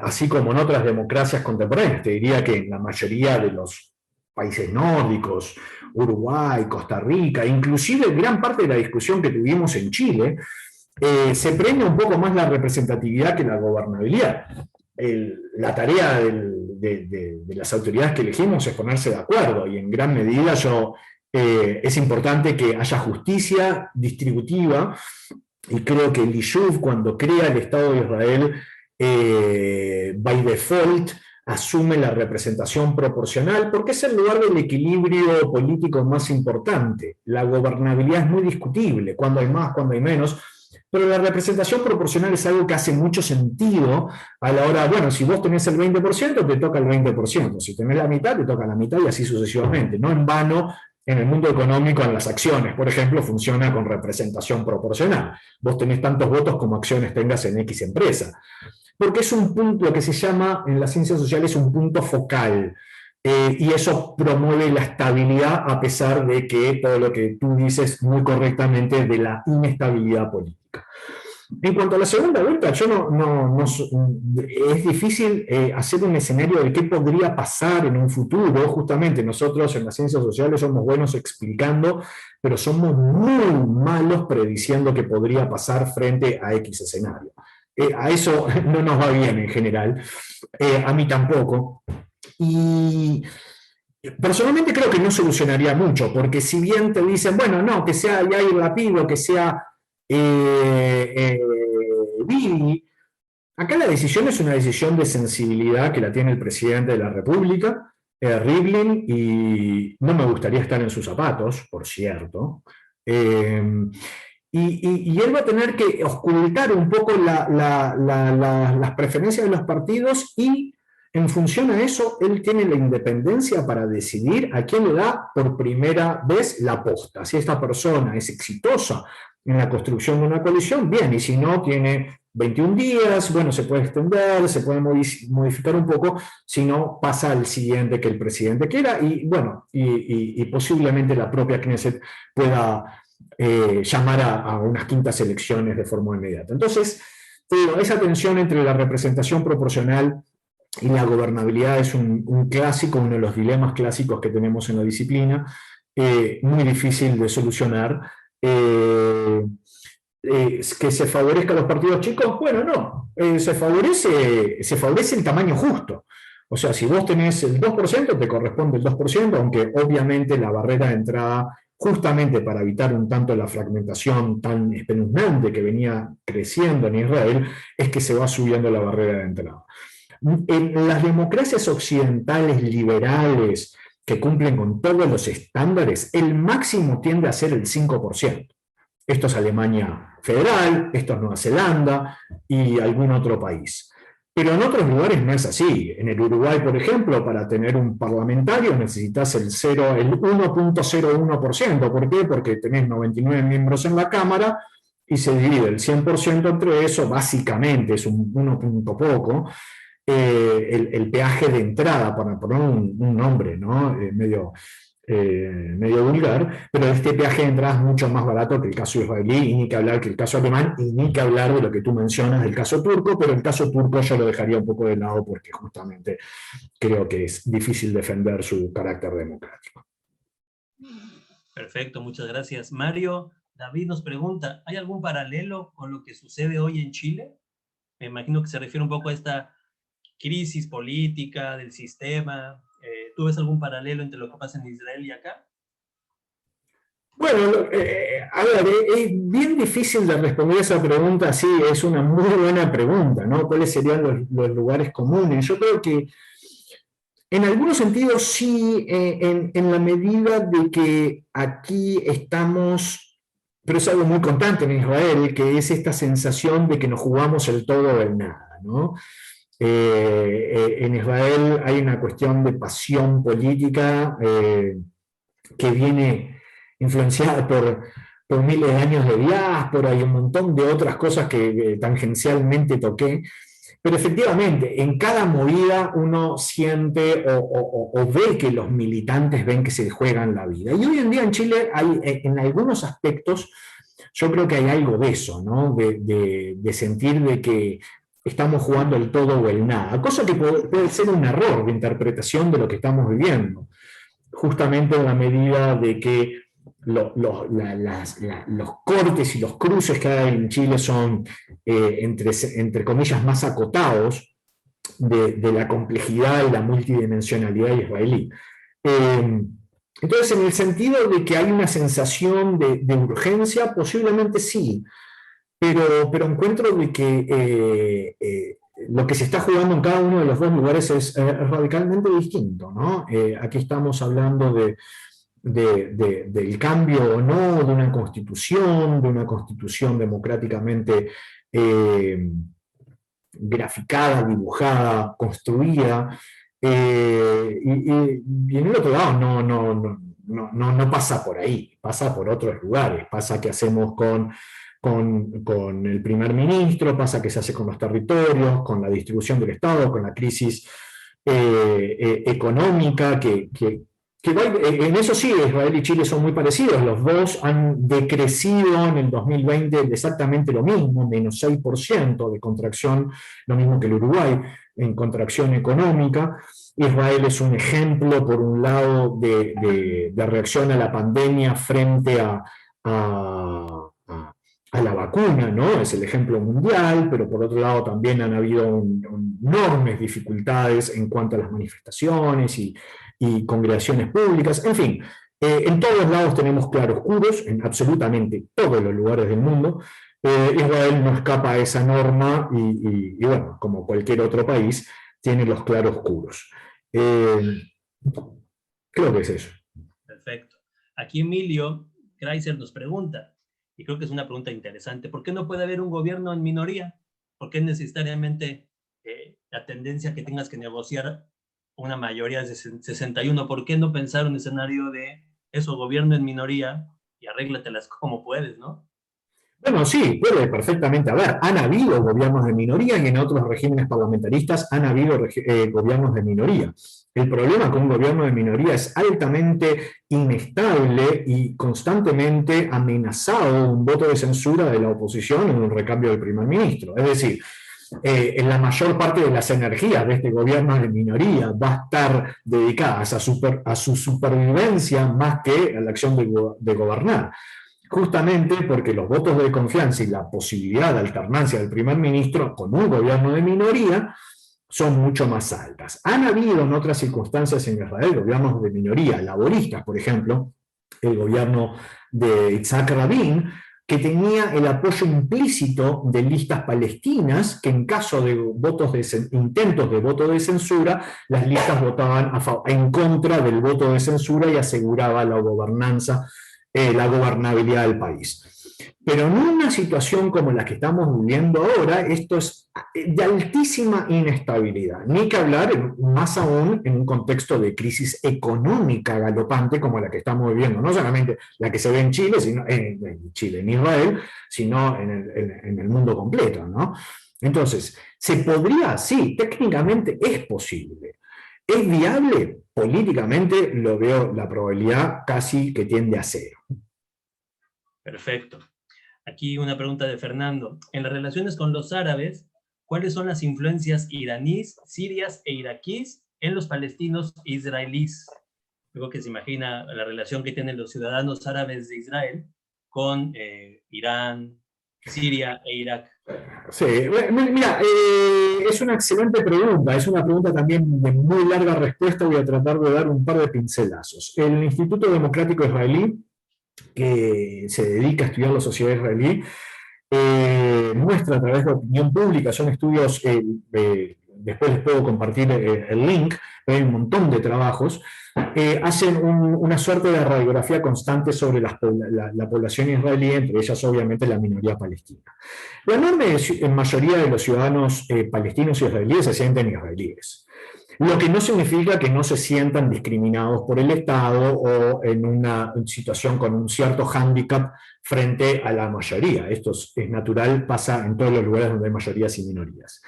así como en otras democracias contemporáneas, te diría que en la mayoría de los países nórdicos, Uruguay, Costa Rica, inclusive gran parte de la discusión que tuvimos en Chile, se premia un poco más la representatividad que la gobernabilidad. La tarea de las autoridades que elegimos es ponerse de acuerdo y en gran medida es importante que haya justicia distributiva y creo que el Yishuv, cuando crea el Estado de Israel, by default, asume la representación proporcional porque es el lugar del equilibrio político más importante. La gobernabilidad es muy discutible, cuando hay más, cuando hay menos, pero la representación proporcional es algo que hace mucho sentido a la hora, bueno, si vos tenés el 20%, te toca el 20%, si tenés la mitad, te toca la mitad y así sucesivamente. No en vano, en el mundo económico, en las acciones, por ejemplo, funciona con representación proporcional. Vos tenés tantos votos como acciones tengas en X empresa. Porque es un punto que se llama, en las ciencias sociales, un punto focal. Y eso promueve la estabilidad a pesar de que todo lo que tú dices muy correctamente de la inestabilidad política. En cuanto a la segunda vuelta, es difícil hacer un escenario de qué podría pasar en un futuro. Justamente nosotros en las ciencias sociales somos buenos explicando, pero somos muy malos prediciendo qué podría pasar frente a X escenario. A eso no nos va bien en general, a mí tampoco. Y personalmente creo que no solucionaría mucho, porque si bien te dicen, bueno, no, que sea Yair Lapid o que sea Bibi, acá la decisión es una decisión de sensibilidad que la tiene el presidente de la República, Rivlin, y no me gustaría estar en sus zapatos, por cierto. Y él va a tener que ocultar un poco las preferencias de los partidos y en función a eso, él tiene la independencia para decidir a quién le da por primera vez la posta. Si esta persona es exitosa en la construcción de una coalición, bien, y si no, tiene 21 días, bueno, se puede extender, se puede modificar un poco, si no, pasa al siguiente que el presidente quiera, y bueno, y posiblemente la propia Knesset pueda llamar a unas quintas elecciones de forma inmediata. Entonces, esa tensión entre la representación proporcional y la gobernabilidad es un clásico, uno de los dilemas clásicos que tenemos en la disciplina, muy difícil de solucionar. Que se favorezca a los partidos chicos, bueno, no, se favorece el tamaño justo. O sea, si vos tenés el 2%, te corresponde el 2%, aunque obviamente la barrera de entrada, justamente para evitar un tanto la fragmentación tan espeluznante que venía creciendo en Israel, es que se va subiendo la barrera de entrada. En las democracias occidentales liberales que cumplen con todos los estándares, el máximo tiende a ser el 5%. Esto es Alemania Federal, esto es Nueva Zelanda y algún otro país. Pero en otros lugares no es así. En el Uruguay, por ejemplo, para tener un parlamentario necesitas el 1.01%. ¿Por qué? Porque tenés 99 miembros en la Cámara y se divide el 100% entre eso, básicamente es un 1 punto poco. El peaje de entrada, para poner un nombre, ¿no? medio vulgar, pero este peaje de entrada es mucho más barato que el caso israelí, y ni que hablar que el caso alemán, y ni que hablar de lo que tú mencionas del caso turco, pero el caso turco yo lo dejaría un poco de lado porque justamente creo que es difícil defender su carácter democrático. Perfecto, muchas gracias. Mario, David nos pregunta, ¿hay algún paralelo con lo que sucede hoy en Chile? Me imagino que se refiere un poco a esta crisis política del sistema. ¿Tú ves algún paralelo entre lo que pasa en Israel y acá? Bueno, a ver, es bien difícil de responder esa pregunta, sí, es una muy buena pregunta, ¿no? ¿Cuáles serían los lugares comunes? Yo creo que en algunos sentidos sí, en la medida de que aquí estamos pero es algo muy constante en Israel, que es esta sensación de que nos jugamos el todo o el nada, ¿no? En Israel hay una cuestión de pasión política que viene influenciada por miles de años de diáspora y un montón de otras cosas que tangencialmente toqué. Pero efectivamente, en cada movida uno siente o ve que los militantes ven que se juegan la vida. Y hoy en día en Chile hay, en algunos aspectos, yo creo que hay algo de eso, ¿no? De sentir de que estamos jugando el todo o el nada, cosa que puede ser un error de interpretación de lo que estamos viviendo, justamente en la medida de que los cortes y los cruces que hay en Chile son, entre comillas, más acotados de la complejidad y la multidimensionalidad israelí. Entonces, en el sentido de que hay una sensación de urgencia, posiblemente sí, pero encuentro de que lo que se está jugando en cada uno de los dos lugares es radicalmente distinto, ¿no? Aquí estamos hablando del cambio o no de una constitución democráticamente graficada, dibujada, construida, y en el otro lado no pasa por ahí, pasa por otros lugares, pasa qué hacemos con el primer ministro, pasa qué se hace con los territorios, con la distribución del Estado, con la crisis económica, en eso sí, Israel y Chile son muy parecidos, los dos han decrecido en el 2020 exactamente lo mismo, menos 6% de contracción, lo mismo que el Uruguay, en contracción económica. Israel es un ejemplo, por un lado, de reacción a la pandemia frente a la vacuna, ¿no? Es el ejemplo mundial, pero por otro lado también han habido enormes dificultades en cuanto a las manifestaciones y congregaciones públicas, en fin, en todos lados tenemos claroscuros, en absolutamente todos los lugares del mundo. Israel no escapa a esa norma y bueno, como cualquier otro país, tiene los claroscuros. Creo que es eso. Perfecto. Aquí Emilio Kreiser nos pregunta, y creo que es una pregunta interesante, ¿por qué no puede haber un gobierno en minoría? ¿Por qué necesariamente la tendencia que tengas que negociar una mayoría de 61? ¿Por qué no pensar un escenario de eso, gobierno en minoría, y arréglatelas como puedes, ¿no? Bueno, sí, puede perfectamente haber. Han habido gobiernos de minoría y en otros regímenes parlamentaristas han habido gobiernos de minoría. El problema con un gobierno de minoría es altamente inestable y constantemente amenazado un voto de censura de la oposición en un recambio del primer ministro. Es decir, en la mayor parte de las energías de este gobierno de minoría va a estar dedicadas a su supervivencia más que a la acción de gobernar. Justamente porque los votos de confianza y la posibilidad de alternancia del primer ministro con un gobierno de minoría son mucho más altas. Han habido en otras circunstancias en Israel gobiernos de minoría, laboristas, por ejemplo, el gobierno de Yitzhak Rabin, que tenía el apoyo implícito de listas palestinas, que en caso de intentos de voto de censura, las listas votaban en contra del voto de censura y aseguraba la gobernabilidad del país. Pero en una situación como la que estamos viviendo ahora, esto es de altísima inestabilidad. Ni que hablar, más aún, en un contexto de crisis económica galopante como la que estamos viviendo. No solamente la que se ve en Chile, en Israel, sino en el mundo completo, ¿no? Entonces, ¿se podría? Sí, técnicamente es posible. ¿Es viable? Políticamente lo veo la probabilidad casi que tiende a cero. Perfecto. Aquí una pregunta de Fernando. En las relaciones con los árabes, ¿cuáles son las influencias iraníes, sirias e iraquíes en los palestinos e israelíes? Luego que se imagina la relación que tienen los ciudadanos árabes de Israel con Irán, Siria e Irak. Sí, mira, es una excelente pregunta, es una pregunta también de muy larga respuesta, voy a tratar de dar un par de pincelazos. El Instituto Democrático Israelí, que se dedica a estudiar la sociedad israelí, muestra a través de opinión pública, son estudios de después les puedo compartir el link, hay un montón de trabajos, hacen una suerte de radiografía constante sobre la población israelí, entre ellas obviamente la minoría palestina. La enorme mayoría de los ciudadanos palestinos y israelíes se sienten israelíes, lo que no significa que no se sientan discriminados por el Estado o en una situación con un cierto hándicap frente a la mayoría. Esto es natural, pasa en todos los lugares donde hay mayorías y minorías.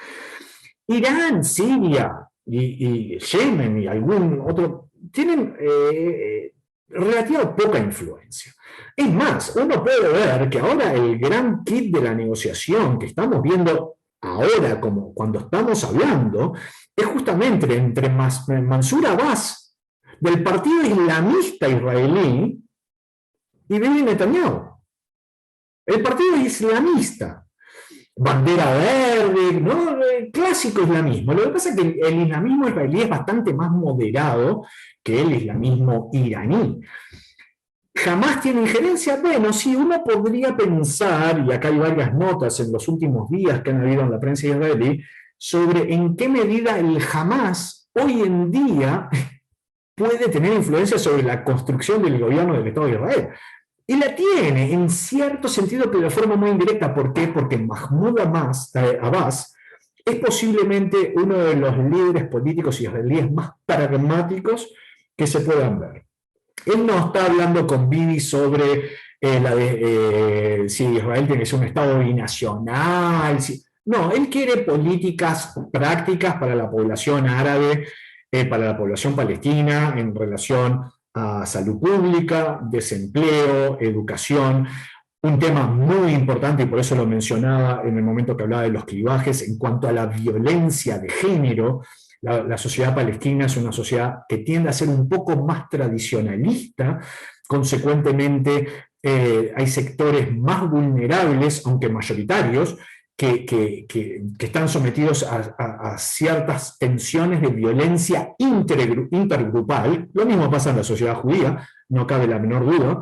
Irán, Siria y Yemen y algún otro tienen relativa poca influencia. Es más, uno puede ver que ahora el gran kit de la negociación que estamos viendo ahora, como cuando estamos hablando, es justamente entre Mansur Abbas, del Partido Islamista Israelí, y Bibi Netanyahu. El Partido Islamista, bandera verde, ¿no? Clásico islamismo. Lo que pasa es que el islamismo israelí es bastante más moderado que el islamismo iraní. ¿Jamás tiene injerencia? Bueno, sí, uno podría pensar, y acá hay varias notas en los últimos días que han habido en la prensa israelí, sobre en qué medida el Hamas hoy en día puede tener influencia sobre la construcción del gobierno del Estado de Israel. Y la tiene, en cierto sentido, pero de forma muy indirecta. ¿Por qué? Porque Mahmoud Abbas es posiblemente uno de los líderes políticos israelíes más pragmáticos que se puedan ver. Él no está hablando con Bibi sobre si Israel tiene que ser un Estado binacional. No, él quiere políticas prácticas para la población árabe, para la población palestina, en relación a salud pública, desempleo, educación. Un tema muy importante, y por eso lo mencionaba en el momento que hablaba de los clivajes, en cuanto a la violencia de género. La sociedad palestina es una sociedad que tiende a ser un poco más tradicionalista, consecuentemente hay sectores más vulnerables, aunque mayoritarios, que están sometidos a ciertas tensiones de violencia intergrupal. Lo mismo pasa en la sociedad judía, no cabe la menor duda,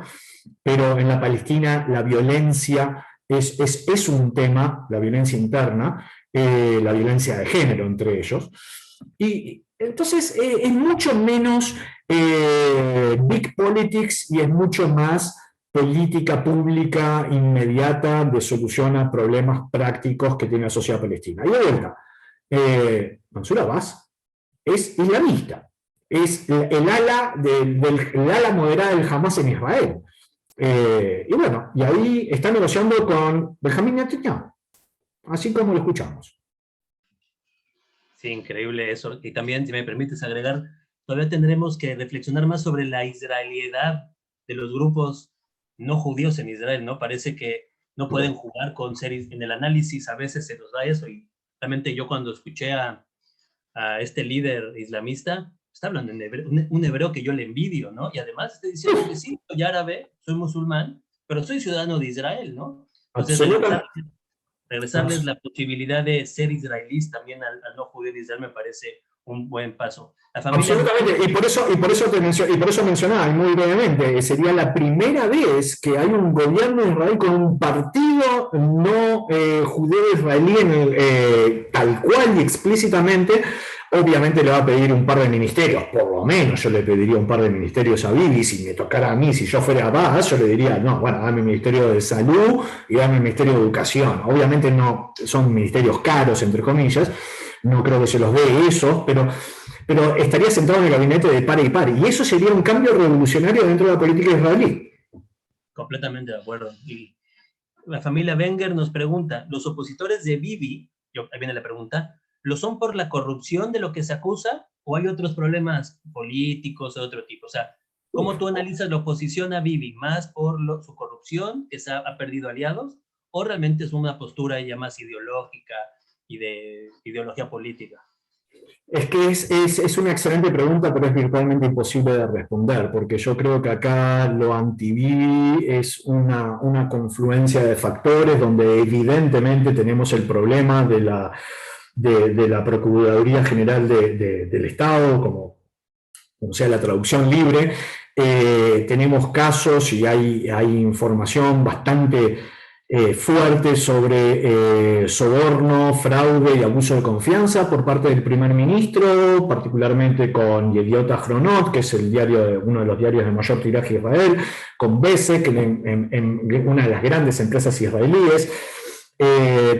pero en la Palestina la violencia es un tema, la violencia interna, la violencia de género entre ellos. Y entonces es mucho menos big politics y es mucho más política pública inmediata de solución a problemas prácticos que tiene la sociedad palestina. Y de vuelta, Mansur Abbas es islamista, es el ala moderada del Hamas en Israel. Y bueno, y ahí está negociando con Benjamín Netanyahu, así como lo escuchamos. Sí, increíble eso. Y también, si me permites agregar, todavía tendremos que reflexionar más sobre la israelidad de los grupos no judíos en Israel, ¿no? Parece que no pueden jugar con series. En el análisis a veces se nos da eso, y realmente yo cuando escuché a este líder islamista, está hablando en hebreo, un hebreo que yo le envidio, ¿no? Y además está diciendo que sí, soy árabe, soy musulmán, pero soy ciudadano de Israel, ¿no? Entonces, regresarles la posibilidad de ser israelíes también al no judío de Israel me parece un buen paso. La familia... Absolutamente, y por eso mencionaba muy brevemente, sería la primera vez que hay un gobierno de Israel con un partido no judío israelí tal cual y explícitamente. Obviamente le va a pedir un par de ministerios, por lo menos yo le pediría un par de ministerios a Bibi. Si me tocara a mí, si yo fuera Abbas, yo le diría, no, bueno, dame el Ministerio de Salud y dame el Ministerio de Educación. Obviamente no son ministerios caros, entre comillas, no creo que se los dé eso, pero estaría sentado en el gabinete de par y par, y eso sería un cambio revolucionario dentro de la política israelí. Completamente de acuerdo. Y la familia Wenger nos pregunta, ¿los opositores de Bibi, ahí viene la pregunta, ¿lo son por la corrupción de lo que se acusa o hay otros problemas políticos de otro tipo? O sea, ¿cómo tú analizas la oposición a Bibi? ¿Más por su corrupción, que ha perdido aliados, o realmente es una postura ya más ideológica y de ideología política? Es que es una excelente pregunta, pero es virtualmente imposible de responder, porque yo creo que acá lo anti-Bibi es una confluencia de factores donde evidentemente tenemos el problema de la Procuraduría General del Estado, como sea la traducción libre. Tenemos casos y hay información bastante fuerte sobre soborno, fraude y abuso de confianza por parte del primer ministro, particularmente con Yediot Ahronot, que es uno de los diarios de mayor tiraje de Israel, con Besek, una de las grandes empresas israelíes,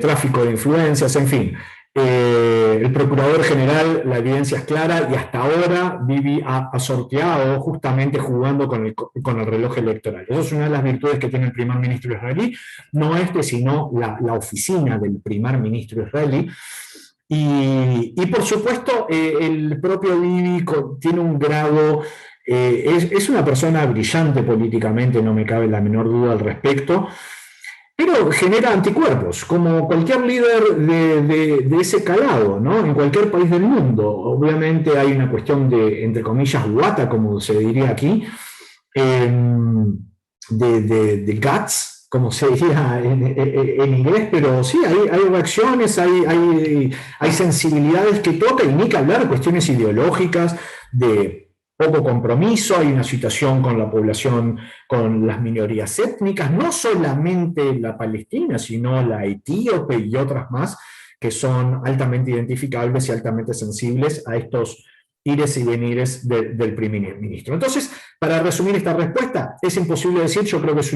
tráfico de influencias, en fin. El procurador general, la evidencia es clara y hasta ahora Bibi ha sorteado justamente jugando con el reloj electoral. Esa es una de las virtudes que tiene el primer ministro israelí, no sino la oficina del primer ministro israelí. Y por supuesto, el propio Bibi tiene un grado, es una persona brillante políticamente, no me cabe la menor duda al respecto, pero genera anticuerpos, como cualquier líder de ese calado, ¿no? En cualquier país del mundo. Obviamente hay una cuestión de, entre comillas, guata, como se diría aquí, de guts, como se diría en inglés, pero sí, hay reacciones, hay sensibilidades que toca, y ni que hablar de cuestiones ideológicas, de poco compromiso, hay una situación con la población, con las minorías étnicas, no solamente la palestina, sino la etíope y otras más, que son altamente identificables y altamente sensibles a estos ires y venires del primer ministro. Entonces, para resumir esta respuesta, es imposible decir, yo creo que es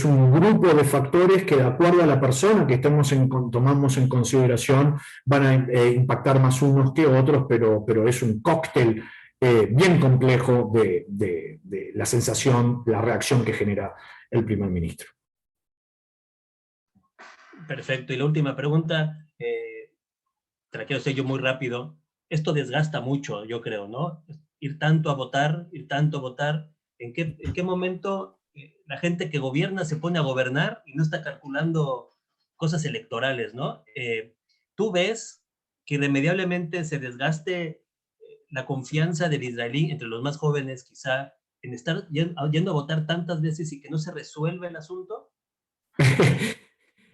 un grupo de factores que, de acuerdo a la persona que tomamos en consideración, van a impactar más unos que otros, pero es un cóctel bien complejo de la sensación, la reacción que genera el primer ministro. Perfecto. Y la última pregunta, te la quiero hacer yo muy rápido. Esto desgasta mucho, yo creo, ¿no? Ir tanto a votar. ¿En qué momento la gente que gobierna se pone a gobernar y no está calculando cosas electorales, ¿no? ¿Tú ves que irremediablemente se desgaste la confianza del israelí entre los más jóvenes, quizá, en estar yendo a votar tantas veces y que no se resuelve el asunto?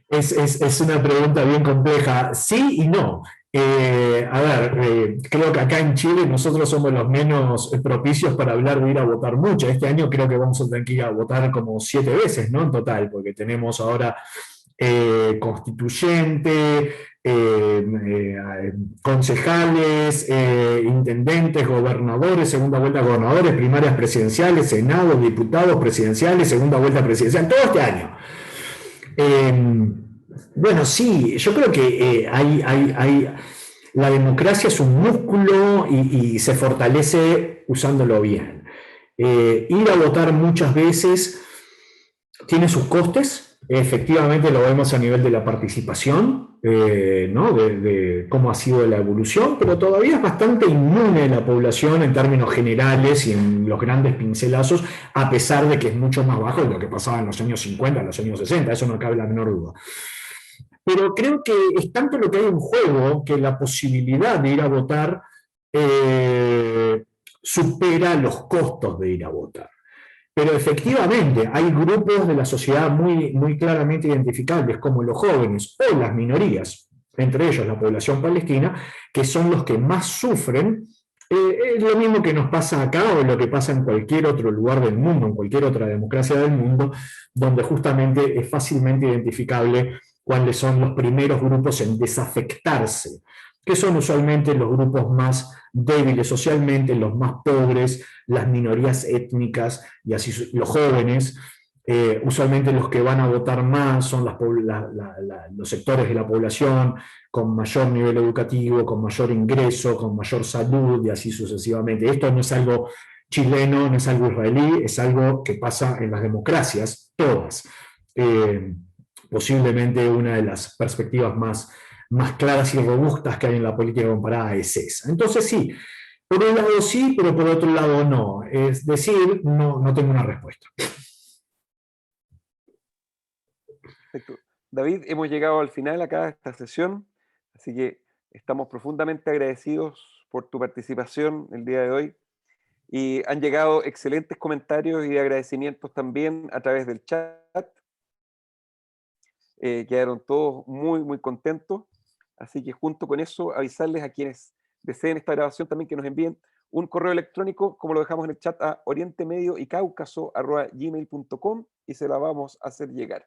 Es una pregunta bien compleja. Sí y no. Creo que acá en Chile nosotros somos los menos propicios para hablar de ir a votar mucho. Este año creo que vamos a tener que ir a votar como 7 veces, ¿no? En total, porque tenemos ahora constituyente, concejales, intendentes, gobernadores, segunda vuelta gobernadores, primarias presidenciales, senado, diputados presidenciales, segunda vuelta presidencial, todo este año. Bueno, sí, yo creo que la democracia es un músculo y se fortalece usándolo bien. Ir a votar muchas veces tiene sus costes, efectivamente lo vemos a nivel de la participación, ¿no? de cómo ha sido la evolución, pero todavía es bastante inmune la población en términos generales y en los grandes pincelazos, a pesar de que es mucho más bajo de lo que pasaba en los años 50, en los años 60, eso no cabe la menor duda. Pero creo que es tanto lo que hay en juego que la posibilidad de ir a votar supera los costos de ir a votar. Pero efectivamente hay grupos de la sociedad muy, muy claramente identificables, como los jóvenes o las minorías, entre ellos la población palestina, que son los que más sufren. Es lo mismo que nos pasa acá o lo que pasa en cualquier otro lugar del mundo, en cualquier otra democracia del mundo, donde justamente es fácilmente identificable cuáles son los primeros grupos en desafectarse, que son usualmente los grupos más débiles socialmente, los más pobres, las minorías étnicas y así los jóvenes. Usualmente los que van a votar más son los sectores de la población con mayor nivel educativo, con mayor ingreso, con mayor salud y así sucesivamente. Esto no es algo chileno, no es algo israelí, es algo que pasa en las democracias, todas. Posiblemente una de las perspectivas más claras y robustas que hay en la política comparada es esa. Entonces sí, por un lado sí, pero por otro lado no. Es decir, no tengo una respuesta. Perfecto. David, hemos llegado al final acá de esta sesión, así que estamos profundamente agradecidos por tu participación el día de hoy. Y han llegado excelentes comentarios y agradecimientos también a través del chat. Quedaron todos muy, muy contentos. Así que junto con eso, avisarles a quienes deseen esta grabación también que nos envíen un correo electrónico, como lo dejamos en el chat, a orientemedioycaucaso@gmail.com y se la vamos a hacer llegar.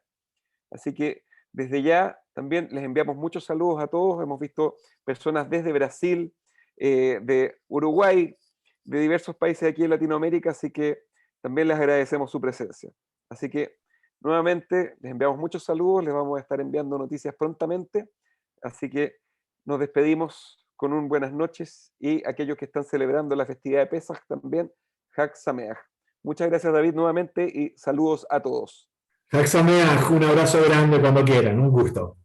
Así que desde ya también les enviamos muchos saludos a todos. Hemos visto personas desde Brasil, de Uruguay, de diversos países aquí en Latinoamérica, así que también les agradecemos su presencia. Así que nuevamente les enviamos muchos saludos, les vamos a estar enviando noticias prontamente, así que nos despedimos con un buenas noches y aquellos que están celebrando la festividad de Pesaj también, Hag Sameach. Muchas gracias, David, nuevamente y saludos a todos. Hag Sameach, un abrazo grande cuando quieran, un gusto.